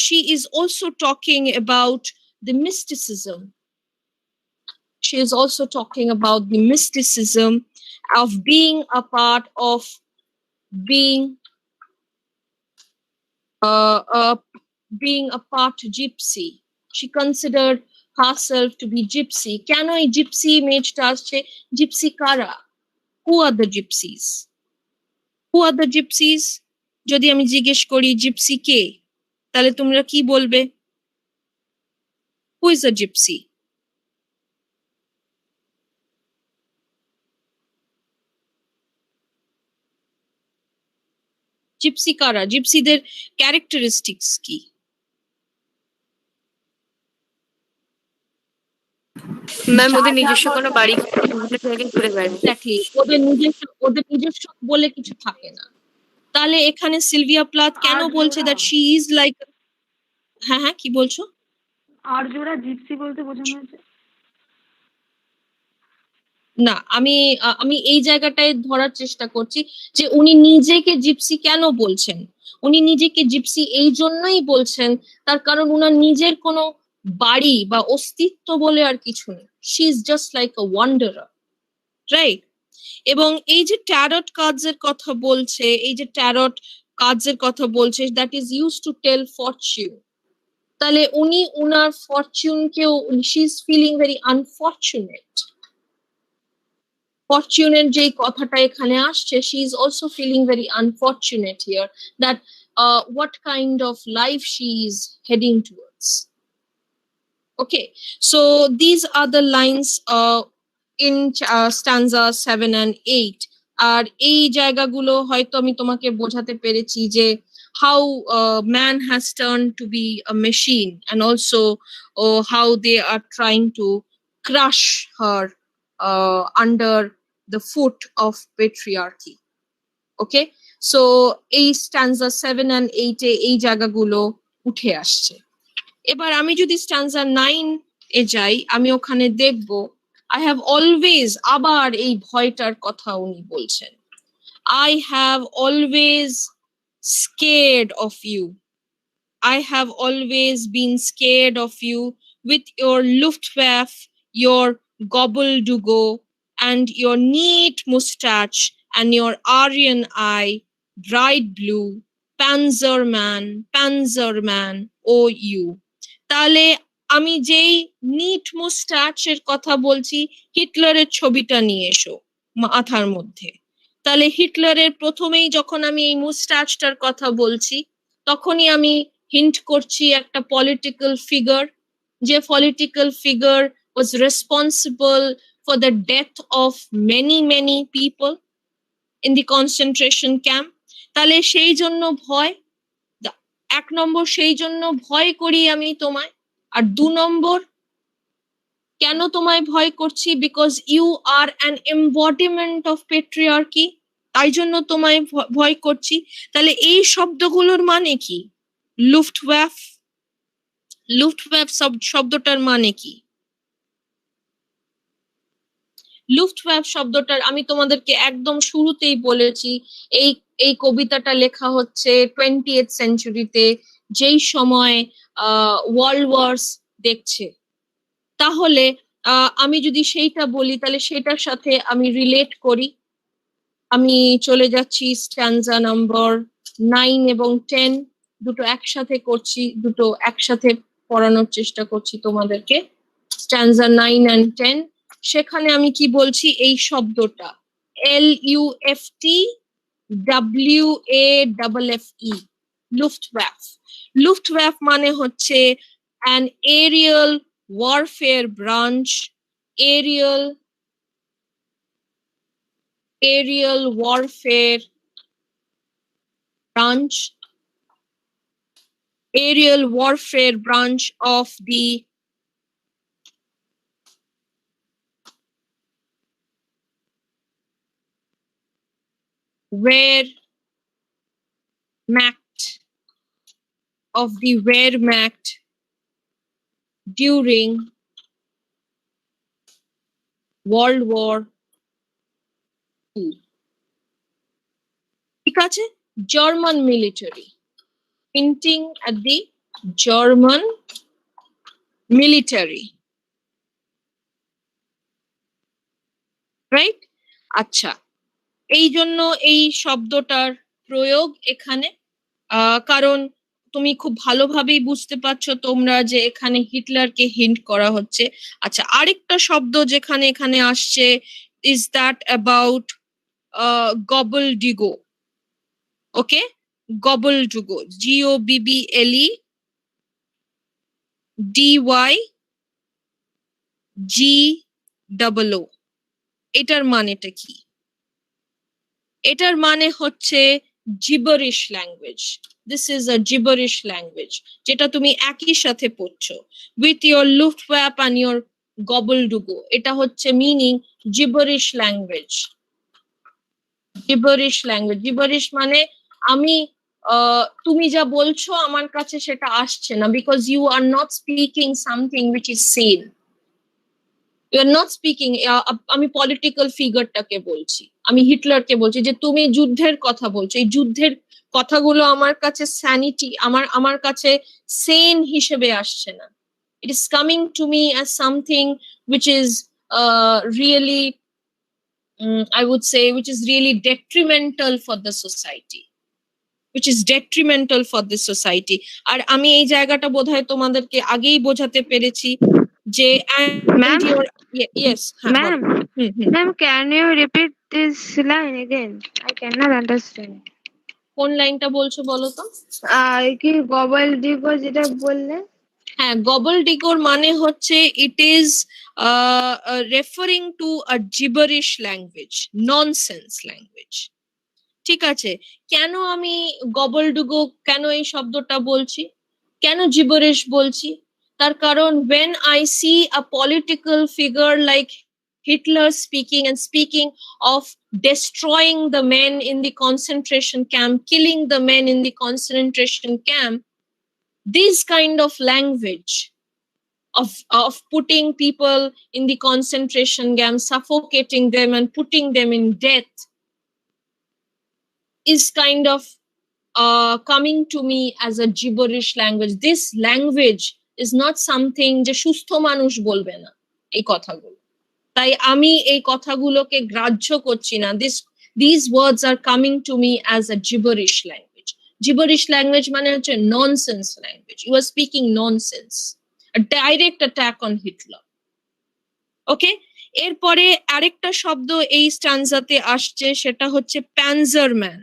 she is also talking about the mysticism. She is also talking about the mysticism of being a part of being a part gypsy. She considered herself to be gypsy. কেন এই gypsy ইমেজটা আসছে? gypsy কারা? Who are the gypsies? যদি আমি জিজ্ঞেস করি gypsy কে, তাহলে তোমরা কি বলবে? Who is a gypsy? Gypsy কারা? জিপসিদের ক্যারেক্টারিস্টিক্স কি? ম্যাম ওদের নিজস্ব কোনো বাড়ি ঘুরে বেড়ায়। এক্স্যাক্টলি, ওদের নিজস্ব বলে কিছু থাকে না। তাহলে এখানে সিলভিয়া প্লাথ কেন বলছে দ্যাট শি ইজ লাইক, হ্যাঁ কি বলছো? আর্যরা জিপসি বলতে বোঝানো হয়েছে না, আমি এই জায়গাটায় ধরার চেষ্টা করছি যে উনি নিজেকে জিপসি কেন বলছেন। উনি নিজেকে জিপসি এই জন্যই বলছেন তার কারণ উনার নিজের কোনো বাড়ি বা অস্তিত্ব বলে আর কিছু নেই। She is just like a wanderer. Right? এবং এই যে ট্যারট কার্ডস এর কথা বলছে, এই যে ট্যারট কার্ডস এর কথা বলছে, that is use to tell fortune. তাহলে উনি উনার ফরচুনকেও, she is feeling very unfortunate. ফরচুনের যেই কথাটা এখানে আসছে, she is also feeling very unfortunate here, that what kind of life she is heading towards. Okay, so these are the lines in stanza 7 and 8. আর এই জায়গাগুলো হয়তো আমি তোমাকে বোঝাতে পেরেছি যে how man has turned to be a machine, and also how they are trying to crush her under the foot of patriarchy. Okay, so এই stanza 7 and 8 এ এই জায়গাগুলো উঠে আসছে। এবার আমি যদি স্ট্যান্সা 9 এ যাই, আমি ওখানে দেখব I have always, আবার এই ভয়টার কথা উনি বলছেন, I have always scared of you. I have always been scared of you with your Luftwaffe, your gobbledygook, and your neat mustache, and your Aryan eye, bright blue, Panzerman, oh you. তাহলে আমি যেই NEET মুস্টাচের কথা বলছি, হিটলারের ছবিটা নিয়ে এসো মাথার মধ্যে। তাহলে হিটলারের প্রথমেই যখন আমি এই মুস্টাচটার কথা বলছি, তখনই আমি হিন্ট করছি একটা পলিটিক্যাল ফিগার, যে political figure was responsible for the death of many people in the concentration camp. তাহলে সেই জন্য ভয়, এক নম্বর সেই জন্য ভয় করি আমি তোমায়। আর দু নম্বর, কেন তোমায় ভয় করছি? Because you are an embodiment of patriarchy, তাই জন্য তোমায় ভয় করছি। তাহলে এই শব্দগুলোর মানে কি? লুফটওয়াফ, লুফটওয়াফ শব্দটার মানে কি? লুফটওয়াফ শব্দটার আমি তোমাদেরকে একদম শুরুতেই বলেছি, এই কবিতাটা লেখা হচ্ছে 20th সেঞ্চুরিতে, যেই সময় ওয়ার্ল্ড ওয়ার্স দেখছে। তাহলে আমি যদি সেইটা বলি, তাহলে সেটার সাথে আমি রিলেট করি। আমি চলে যাচ্ছি স্ট্যান্সা নাম্বার 9 এবং 10, দুটো একসাথে করছি, দুটো একসাথে পড়ানোর চেষ্টা করছি তোমাদেরকে। স্ট্যান্সা 9 and 10, সেখানে আমি কি বলছি? এই শব্দটা LUFTWAFFE, লুফটওয়াফ। লুফটওয়াফ মানে হচ্ছে an aerial warfare branch, aerial warfare branch, aerial warfare branch of the Wehrmacht during World War II. ঠিক আছে? German military, hinting at the German military, right? আচ্ছা, এই জন্য এই শব্দটার প্রয়োগ এখানে, কারণ তুমি খুব ভালোভাবেই বুঝতে পারছো তোমরা যে এখানে হিটলারকে হিন্ট করা হচ্ছে। আচ্ছা, আরেকটা শব্দ যেখানে এখানে আসছে, is that about gobbledygook. Okay, gobbledygook, GOBBLEDYGOO, এটার মানেটা কি? এটার মানে হচ্ছে gibberish language. This is a gibberish language, যেটা তুমি একই সাথে পড়ছো with your Luftwaffe and your gobbledygook. এটা হচ্ছে meaning gibberish language. Gibberish language, gibberish মানে আমি তুমি যা বলছো আমার কাছে সেটা আসছে না, because you are not speaking something which is sane. You are not speaking, আমি পলিটিক্যাল ফিগারটাকে বলছি, আমি হিটলারকে বলছি যে তুমি যুদ্ধের কথা বলছো, এই যুদ্ধের কথাগুলো আমার কাছে স্যানিটি, আমার কাছে সেন হিসেবে আসছে না। It is coming to me as something which is really I would say, which is really detrimental for the society. Which is detrimental for this society. আর আমি এই জায়গাটা বোধহয় তোমাদেরকে আগেই বোঝাতে পেরেছি যে Ma'am? yes, Ma'am, ma'am, can you repeat this line again? I cannot understand. কোন লাইনটা বলছো বলো তো? কি গবল ডিগো যেটা বললে? হ্যাঁ, গবল ডিগোর মানে হচ্ছে it is referring to a gibberish language, nonsense language. ঠিক আছে, কেন আমি গবল ডিগো কেন এই শব্দটা বলছি, কেন জিবরিশ বলছি? তার কারণ when I see a political figure like Hitler speaking of destroying the men in the concentration camp, killing the men in the concentration camp, this kind of language of putting people in the concentration camp, suffocating them and putting them in death is kind of coming to me as a gibberish language. This language is not something যে সুস্থ মানুষ বলবে না এই কথাগুলো, তাই আমি এই কথাগুলোকে গ্রাহ্য করছি না. These words are coming to me as a gibberish language. Gibberish language মানে হচ্ছে nonsense language. You are speaking nonsense. A direct attack on Hitler. Okay? এরপরে আরেকটা শব্দ এই স্ট্যান্জাতে আসছে, সেটা হচ্ছে panzerman.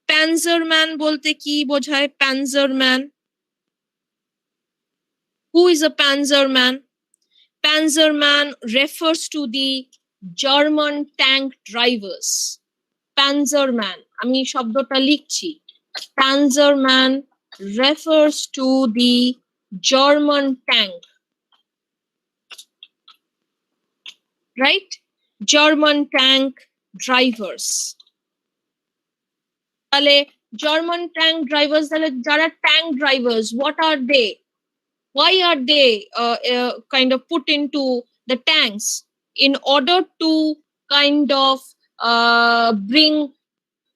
Panzerman বলতে কি বোঝায়? Panzerman, who is a Panzerman? Panzerman refers to the German tank drivers. Panzerman, আমি শব্দটা লিখছি. Panzerman refers to the German tank, right? German tank drivers. তাহলে German tank drivers, তাহলে যারা tank drivers, what are they? Why are they kind of put into the tanks? In order to kind of bring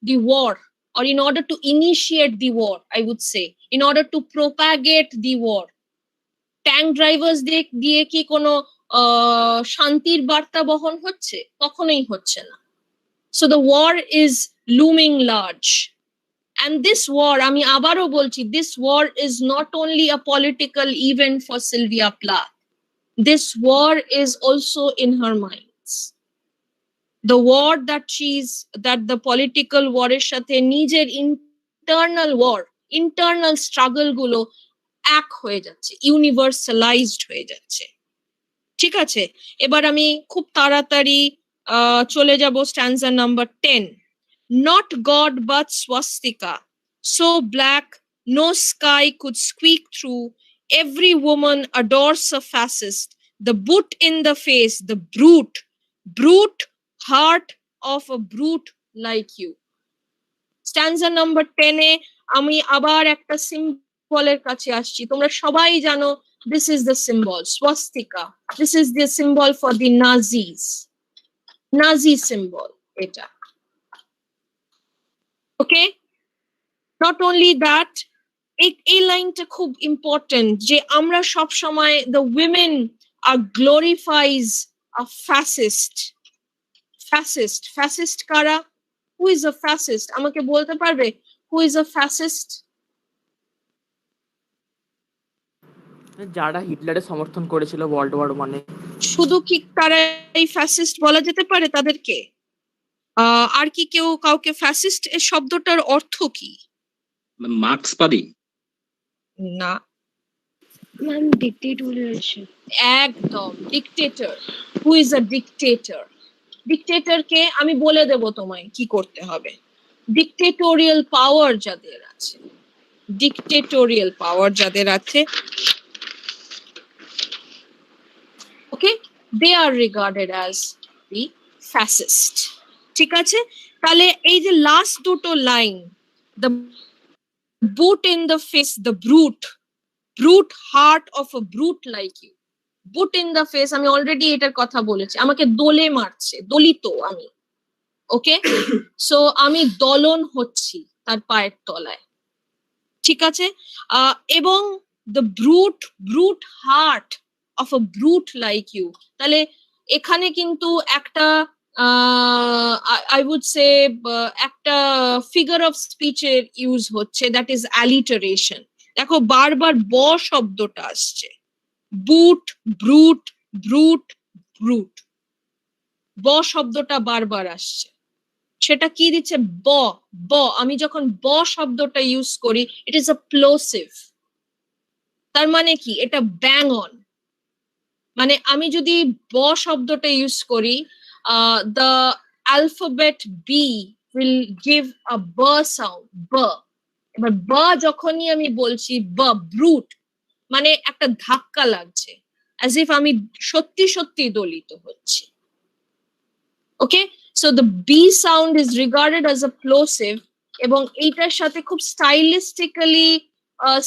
the war, or in order to initiate the war, I would say, in order to propagate the war. Tank drivers দিয়ে কি কোনো শান্তির বার্তা বহন হচ্ছে? কখনোই হচ্ছে না. So the war is looming large. And this war, আমি আবারও বলছি, this war is not only a political event for Sylvia Plath. This war is also in her minds. The war that the political war এর সাথে নিজের internal struggle গুলো এক হয়ে যাচ্ছে, universalized হয়ে যাচ্ছে. ঠিক আছে, এবার আমি খুব তাড়াতাড়ি চলে যাব স্ট্যান্জা number 10. Not God but swastika, so black no sky could squeak through. Every woman adores a fascist, the boot in the face, the brute heart of a brute like you. Stanza number 10 এ আমি আবার একটা সিম্বলের কাছে আসছি. তোমরা সবাই জানো this is the symbol, swastika. This is the symbol for the Nazis. Nazi symbol এটা. Okay, not only that, এই লাইনটা খুব ইম্পর্টেন্ট যে আমরা সব সময় the women are glorifies a fascist কারা? Who is a fascist? আমাকে বলতে পারবে who is a fascist? যারা হিটলারের সমর্থন করেছিল ওয়ার্ল্ড ওয়ার 1 এ। শুধু কি তারা এই ফ্যাসিস্ট বলা যেতে পারে তাদেরকে? আর কি কেউ কাউকে ফ্যাসিস্ট এর শব্দটার অর্থ কি? মার্ক্সবাদী না ম্যাম, ডিক্টেটরশিপ। একদম, dictator. Who is a dictator? ডিক্টেটরকে আমি বলে দেব তোমায় কি করতে হবে। ডিক্টেটোরিয়াল পাওয়ার যাদের আছে, ডিক্টেটোরিয়াল পাওয়ার যাদের আছে, ওকে, দে আর রিগার্ডেড অ্যাজ দি ফ্যাসিস্ট। ঠিক আছে, তাহলে এই যে লাস্ট দুটো line, the boot in the face, the brute heart of a brute like you. Boot in the face, আমি অলরেডি এটার কথা বলেছি, আমাকে দোলে মারছে, দলিত আমি, ওকে। সো আমি দলন হচ্ছি তার পায়ের তলায়, ঠিক আছে। এবং the brute heart of a brute like you, তাহলে এখানে কিন্তু একটা I would say একটা ফিগার অফ স্পিচের ইউজ হচ্ছে, দ্যাট ইজ অ্যালিটারেশন। দেখো বারবার ব শব্দটা আসছে, বুট, ব্রুট, ব্রুট, ব্রুট, ব শব্দটা বারবার আসছে। সেটা কি দিচ্ছে? ব, ব। আমি যখন ব শব্দটা ইউজ করি, ইট ইজ আ প্লোসিভ। তার মানে কি? এটা ব্যাং অন। মানে আমি যদি ব শব্দটা ইউজ করি, the alphabet B will give a ব সাউন্ড, ব। এবার ব যখনই আমি বলছি, ব, ব্রুট, মানে একটা ধাক্কা লাগছে, অ্যাজ ইফ আমি সত্যি সত্যি দলিত হচ্ছি। Okay, so the B sound is regarded as a plosive, এবং এইটার সাথে খুব স্টাইলিস্টিক্যালি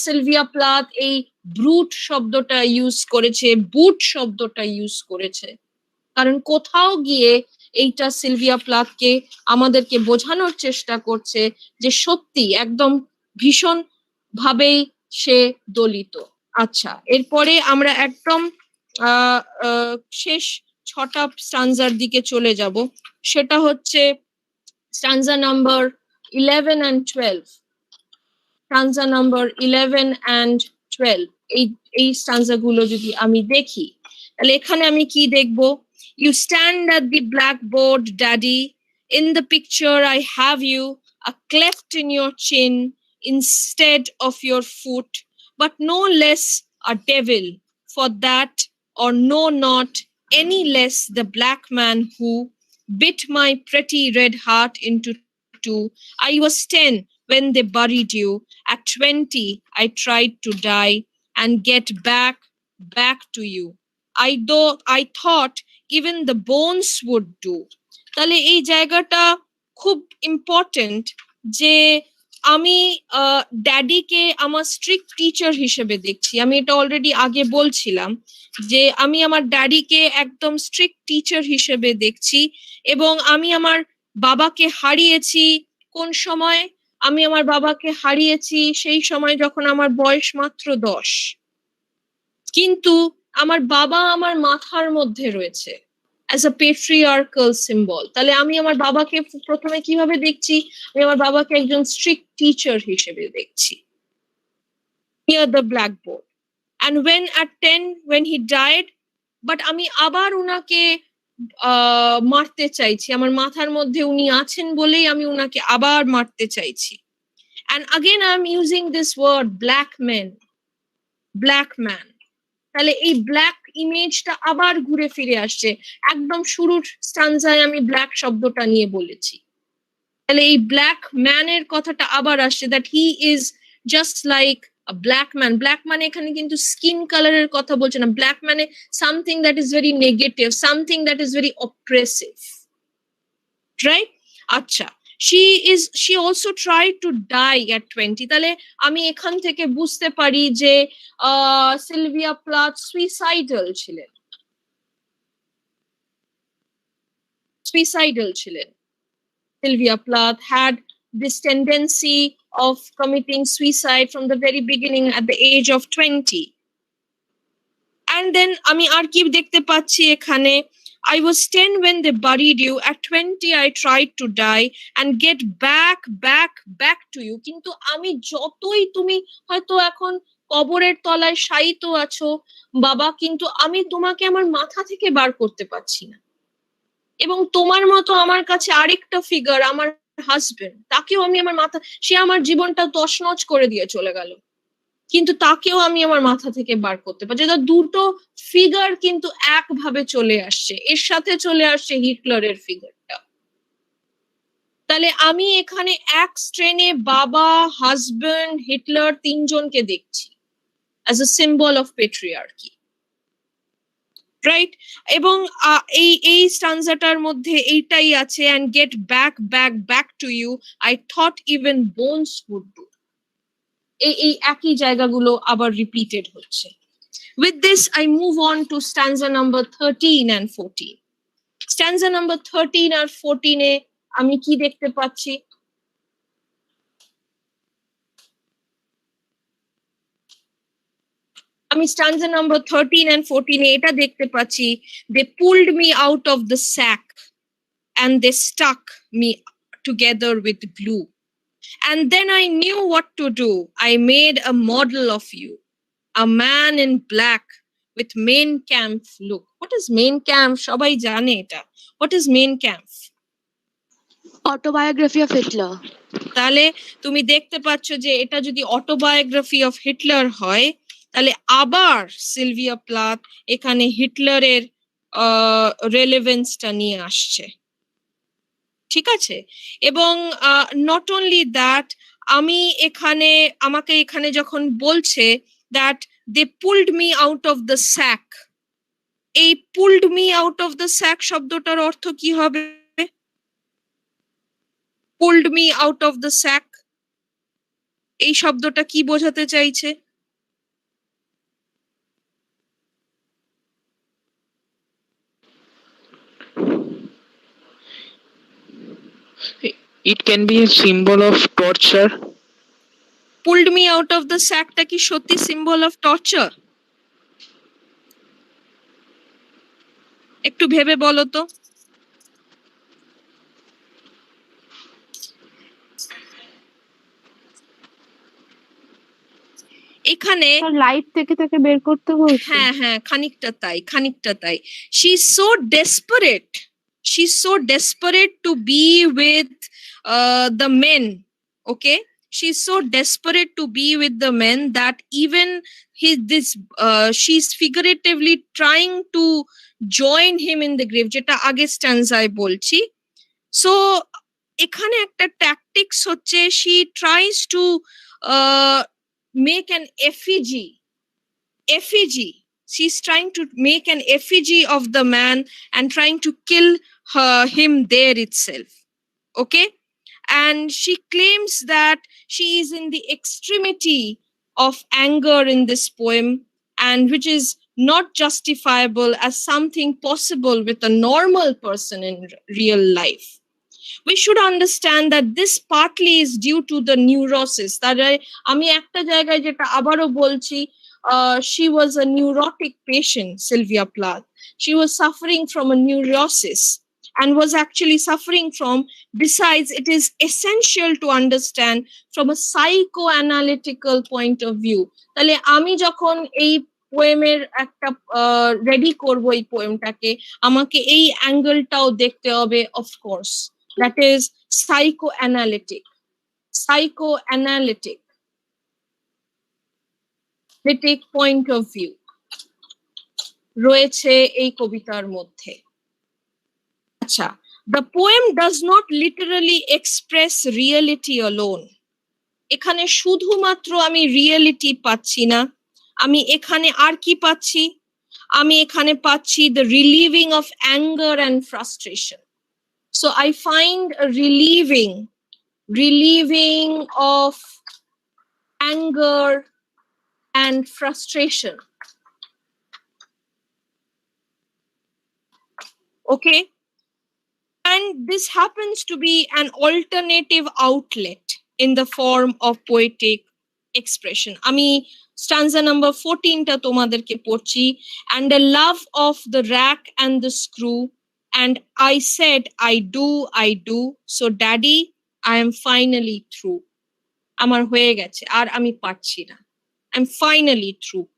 সিলভিয়া প্লাথ এই ব্রুট শব্দটা ইউজ করেছে, বুট শব্দটা ইউজ করেছে, কারণ কোথাও গিয়ে এইটা সিলভিয়া প্লাথকে আমাদেরকে বোঝানোর চেষ্টা করছে যে সত্যি একদম ভীষণ ভাবেই সে দলিত। আচ্ছা, এরপরে আমরা একদম শেষ 6টা স্টানজার দিকে চলে যাব। সেটা হচ্ছে stanza number 11 and 12। Stanza number 11 and 12, এই স্টানজা গুলো যদি আমি দেখি, তাহলে এখানে আমি কি দেখব? You stand at the blackboard, daddy. In the picture I have you, a cleft in your chin instead of your foot, but no less a devil for that, or no, not any less the black man who bit my pretty red heart into two. I was 10 when they buried you. At 20 I tried to die and get back to you. I thought even the bones would do. তাহলে এই জায়গাটা খুব important, যে আমি ড্যাডিকে আমার strict teacher হিসেবে দেখছি। আমি এটা অলরেডি আগে বলছিলাম যে আমি আমার ড্যাডিকে একদম স্ট্রিক্ট টিচার হিসেবে দেখছি, এবং আমি আমার বাবাকে হারিয়েছি কোন সময়? আমি আমার বাবাকে হারিয়েছি সেই সময় যখন আমার বয়স মাত্র 10, কিন্তু আমার বাবা আমার মাথার মধ্যে রয়েছে as a patriarchal symbol. তাহলে আমি আমার বাবাকে প্রথমে কিভাবে দেখছি? আমি আমার বাবাকে একজন স্ট্রিক্ট টিচার হিসেবে দেখছি, near the blackboard. And when at 10 when he died, but আমি আবার উনাকে মারতে চাইছি, আমার মাথার মধ্যে উনি আছেন বলেই আমি উনাকে আবার মারতে চাইছি। And again I'm using this word black man, black man. তাহলে এই ব্ল্যাক ইমেজটা আবার ঘুরে ফিরে আসছে। একদম শুরুর স্টানজায় আমি ব্ল্যাক শব্দটা নিয়ে বলেছি, তাহলে এই ব্ল্যাক ম্যানের কথাটা আবার আসছে, that he is just like a black man. Black মানে এখানে কিন্তু স্কিন কালারের কথা বলছে না, ব্ল্যাক মানে something that is very negative, something that is very oppressive, right? আচ্ছা, she also tried to die at 20. তাহলে আমি এখান থেকে বুঝতে পারি যে সিলভিয়া প্লাথ সুইসাইডাল ছিলেন, Sylvia Plath had this tendency of committing suicide from the very beginning at the age of 20. And then আমি আর কি দেখতে পাচ্ছি এখানে? I was 10 when they buried you. At 20 I tried to die and get back to you. কিন্তু আমি যতই, তুমি হয়তো এখন কবরের তলায় শায়িত আছো বাবা, কিন্তু আমি তোমাকে আমার মাথা থেকে বার করতে পারছি না। এবং তোমার মতো আমার কাছে আরেকটা ফিগার, আমার হাজবেন্ড, তাকেও আমি আমার মাথা, সে আমার জীবনটা তছনছ করে দিয়ে চলে গেল, কিন্তু তাকেও আমি আমার মাথা থেকে বার করতে পারছি। দুটো ফিগার কিন্তু একভাবে চলে আসছে, এর সাথে চলে আসছে হিটলারের ফিগারটা। তাহলে আমি এখানে এক স্ট্রেনে বাবা, হাজবেন্ড, হিটলার তিনজনকে দেখছি as a symbol of patriarchy, right? এবং এই স্টানজাটার মধ্যে এইটাই আছে, and get back to you, I thought even bones would do. এই একই জায়গাগুলো আবার রিপিটেড হচ্ছে। With this I move on to stanza number 13 and 14. Stanza number 13 আর 14 এ আমি কি দেখতে পাচ্ছি? আমি stanza number 13 and 14 এ এটা দেখতে পাচ্ছি, they pulled me out of the sack. and they stuck me together with glue. And then I knew what to do. I made a model of you, a man in black with Mein Kampf look. What is Mein Kampf? Shobai jane eta. What is Mein Kampf? Autobiography of Hitler. তাহলে তুমি দেখতে পাচ্ছ যে এটা যদি autobiography of Hitler হয়, তাহলে আবার সিলভিয়া প্লাথ এখানে হিটলারের রেলেভেন্সটা নিয়ে আসছে। ঠিক আছে, এবং নট অনলি দ্যাট, আমাকে এখানে যখন বলছে that they pulled me out of the sack, এই pulled me out of the sack শব্দটার অর্থ কি হবে? Pulled me out of the sack, এই শব্দটা কি বোঝাতে চাইছে? It can be a symbol of torture. Pulled me out of the sack টা কি সত্যি সিম্বল অফ টর্চার? একটু ভেবে বলো তো। এখানে লাইফ থেকে তাকে বের করতে বলছে। হ্যাঁ হ্যাঁ, খানিকটা তাই। She is so desperate, to be with the men, okay? She's so desperate to be with the men that even she's figuratively trying to join him in the grave, যেটা আগে স্ট্যান্জায় বলছি। সো এখানে একটা ট্যাকটিক্স হচ্ছে, she tries to make an effigy. She's trying to make an effigy of the man and trying to kill him there itself, okay? And she claims that she is in the extremity of anger in this poem, and which is not justifiable as something possible with a normal person in real life. We should understand that this partly is due to the neurosis. That আমি একটা জায়গায় যেটা আবারও বলছি, she was a neurotic patient, Sylvia Plath. She was suffering from a neurosis and was actually suffering from, besides, it is essential to understand from a psychoanalytical point of view. তাহলে আমি যখন এই পোয়েমের একটা রেডি করব এই পোয়েমটাকে, আমাকে এই অ্যাঙ্গেলটাও দেখতে হবে, of course, that is psychoanalytic point of view রয়েছে এই কবিতার মধ্যে। আচ্ছা, the poem does not literally express reality alone. এখানে শুধুমাত্র আমি রিয়েলিটি পাচ্ছি না, আমি এখানে আর কি পাচ্ছি? আমি এখানে পাচ্ছি the relieving of anger and frustration. So I find a relieving of anger and frustration. Okay? And this happens to be an alternative outlet in the form of poetic expression. Ami stanza number 14 ta tomaderke porchi, and a love of the rack and the screw, and I said I do, so daddy I am finally through. Amar hoye geche ar ami parchi na, I'm finally through.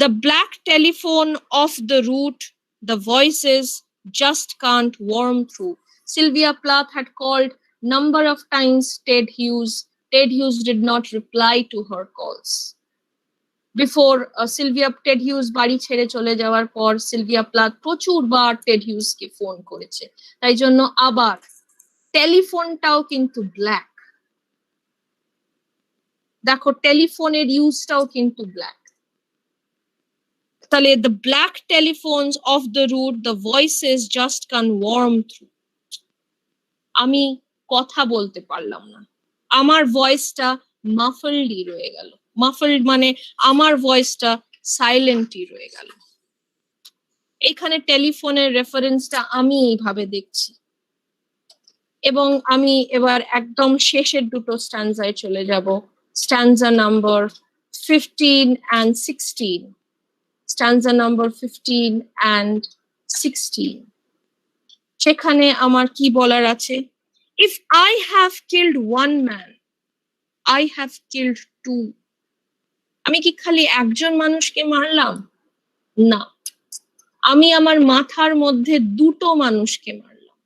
The black telephone off the route, the voices just can't warm through. Sylvia Plath had called number of times Ted Hughes. Ted Hughes did not reply to her calls. Before Ted Hughes বাড়ি ছেড়ে চলে যাওয়ার পর Sylvia Plath প্রচুরবার Ted হিউজকে phone করেছে, তাই জন্য আবার টেলিফোনটাও কিন্তু ব্ল্যাক। দেখো, টেলিফোনের ইউজটাও কিন্তু ব্ল্যাক। তাহলে the black telephones of the route, the voices just can't warm through. আমি কথা বলতে পারলাম না, আমার ভয়েসটা মাফলডই রয়ে গেল। মাফলড মানে আমার ভয়েসটা সাইলেন্টই রয়ে গেল। এখানে টেলিফোনের রেফারেন্সটা আমি এইভাবে দেখছি। এবং আমি এবার একদম শেষের দুটো স্ট্যান্জায় চলে যাব, স্ট্যান্জা number 15 and 16. Stanza number 15 and 16. সেখানে আমার কি বলার আছে? If I have killed one man, I have killed two. আমি কি খালি একজন মানুষকে মারলাম? না, আমি আমার মাথার মধ্যে দুটো মানুষকে মারলাম।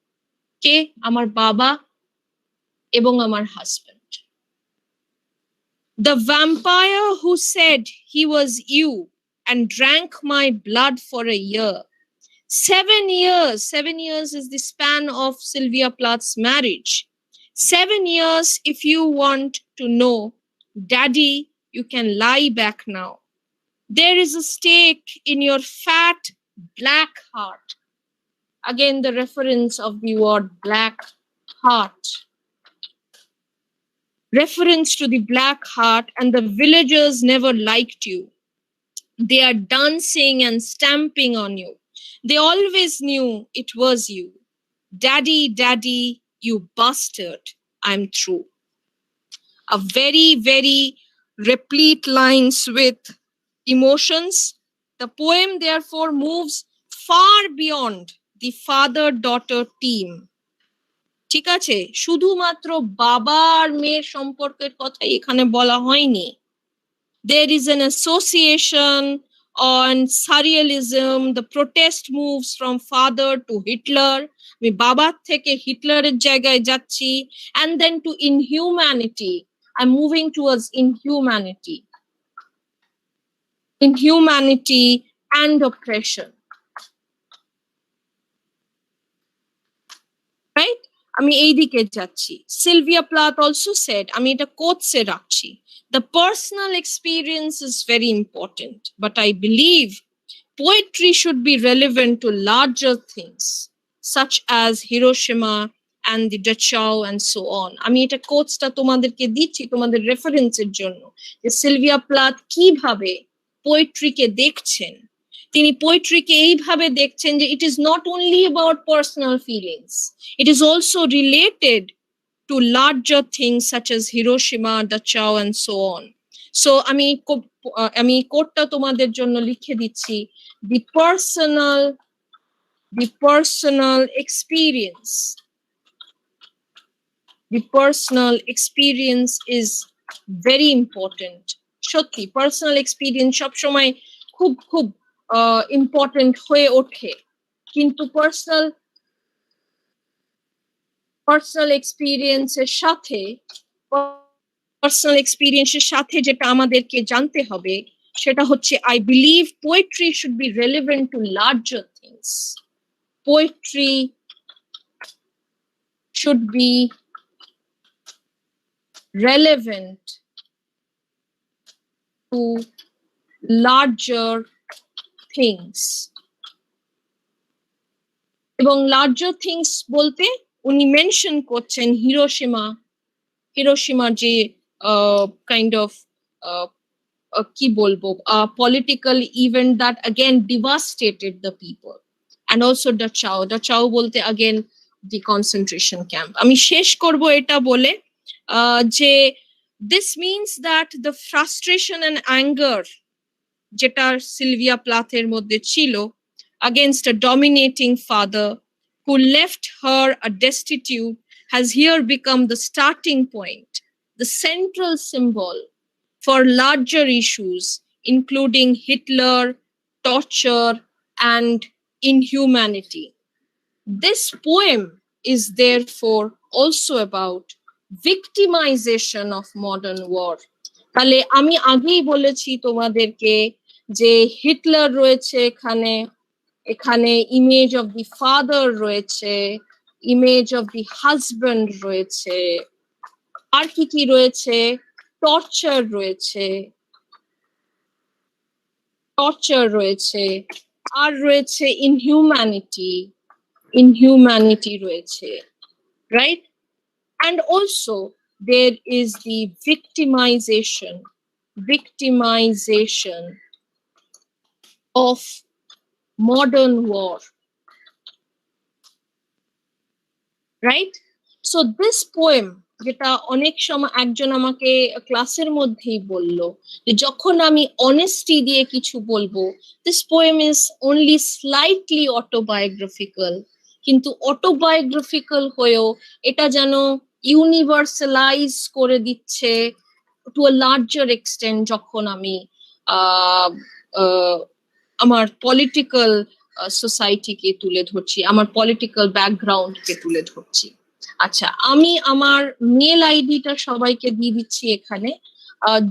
কে? আমার বাবা এবং আমার husband. The vampire who said he was you and drank my blood for a year. 7 years. 7 years is the span of Sylvia Plath's marriage. 7 years, if you want to know, Daddy, you can lie back now. There is a stake in your fat black heart. Again, the reference of the word black heart. Reference to the black heart, and the villagers never liked you. They are dancing and stamping on you. They always knew it was you. Daddy, Daddy, you bastard, I'm through. A very, very replete lines with emotions. The poem therefore moves far beyond the father-daughter team. ঠিক আছে, শুধুমাত্র বাবা আর মেয়ের সম্পর্কের কথাই এখানে বলা হয়নি। There is an association on surrealism. The protest moves from father to Hitler. আমি বাবার থেকে হিটলারের জায়গায় যাচ্ছি, and then to inhumanity. I'm moving towards inhumanity. Inhumanity and oppression. Right? আমি এই দিকে যাচ্ছি। Sylvia Plath also said, আমি এটা কোটসে রাখছি, the personal experience is very important, but I believe poetry should be relevant to larger things, such as Hiroshima and the Dachau and so on. আমি এটা কোটসটা তোমাদেরকে দিচ্ছি তোমাদের রেফারেন্সের জন্য, যে সিলভিয়া প্লাথ কিভাবে পোয়েট্রিকে দেখছেন। তিনি পোয়েট্রিকে এইভাবে দেখছেন যে it is not only about personal feelings, it is also related to larger things such as Hiroshima, Dachau and so on. So আমি কোটটা তোমাদের জন্য লিখে দিচ্ছি, the personal experience is very important. সত্যি personal experience সব সময় খুব ইম্পর্টেন্ট হয়ে ওঠে, কিন্তু পার্সোনাল এক্সপিরিয়েন্সের সাথে যেটা আমাদেরকে জানতে হবে সেটা হচ্ছে I believe poetry should be relevant to larger things. Poetry should be relevant to larger things. এবং লার্জার থিংস বলতে উনি মেনশন করছেন হিরোশিমার যে কাইন্ড অফ কি বলবো political event that again devastated the people, and also Dachau বলতে again the concentration camp. আমি শেষ করব এটা বলে যে this means that the frustration and anger যেটা সিলভিয়া প্লাথের মধ্যে ছিল against a dominating father who left her a destitute has here become the starting point, the central symbol for larger issues including Hitler, torture and inhumanity. This poem is therefore also about victimization of modern war. তাহলে আমি আগেই বলেছি তোমাদেরকে যে Hitler রয়েছে এখানে image of the father রয়েছে, image of the husband রয়েছে, আর কি রয়েছে, টর্চার রয়েছে, আর রয়েছে ইনহিউম্যানিটি রয়েছে, right? And also there is the victimization of modern war, right? So this poem, যেটা অনেক সময় একজন আমাকে ক্লাসের মধ্যেই বললো যে যখন আমি অনেস্টি দিয়ে কিছু বলবো, this poem is only slightly autobiographical, কিন্তু অটোবায়োগ্রাফিক্যাল হয়েও এটা যেন ইউনিভার্সালাইজ করে দিচ্ছে টু আ লার্জার এক্সটেন্ট যখন আমি আমার পলিটিক্যাল সোসাইটিকে তুলে ধরছি, আমার পলিটিক্যাল ব্যাকগ্রাউন্ডকে তুলে ধরছি। আচ্ছা, আমি আমার মেল আইডিটা সবাইকে দিয়ে দিচ্ছি এখানে।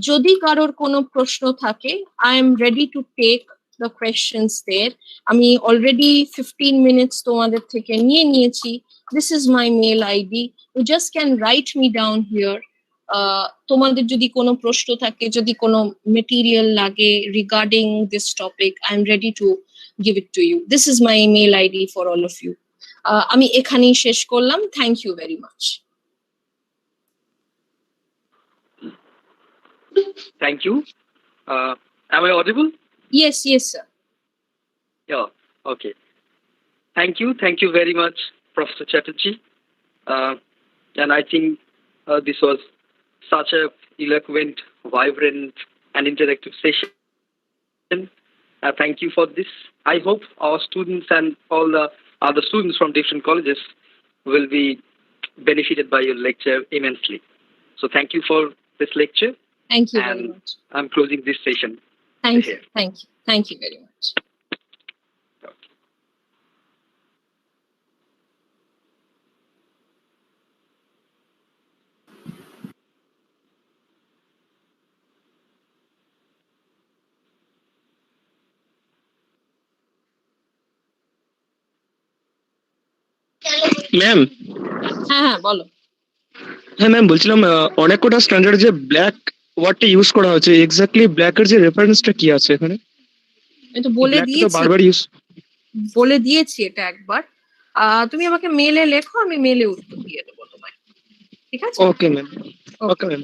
যদি কারোর কোনো প্রশ্ন থাকে, I am ready to take the questions there. আমি অলরেডি 15 মিনিটস তোমাদের থেকে নিয়ে নিয়েছি। This is my mail ID, you just can write me down here. তোমাদের যদি কোনো প্রশ্ন থাকে, যদি কোনো মেটেরিয়াল লাগে regarding this topic, I am ready to give it to you. This is my email ID for all of you. আমি এখানেই শেষ করলাম। Thank you very much. Thank you. Am I audible? Yes, sir. Yeah, okay. Thank you very much, Professor Chatterjee. And I think this was such a eloquent, vibrant, and interactive session. Thank you for this. I hope our students and all the other students from different colleges will be benefited by your lecture immensely. So thank you for this lecture. Thank you very much. I'm closing this session. Thank you very much. Ma'am, হ্যাঁ বলো। হ্যাঁ ma'am, বলছিলাম অনেক কটা standard যে black ওয়ার্ডটা use করা হচ্ছে, এক্স্যাক্টলি ব্ল্যাকের যে রেফারেন্সটা কি আছে এখানে? আমি তো বলে দিয়েছি, বারবার ইউজ বলে দিয়েছি এটা একবার। তুমি আমাকে মেলে লেখো, আমি মেলে উত্তর দিয়ে দেবো তোমায়, ঠিক আছে? Okay ma'am, okay ma'am.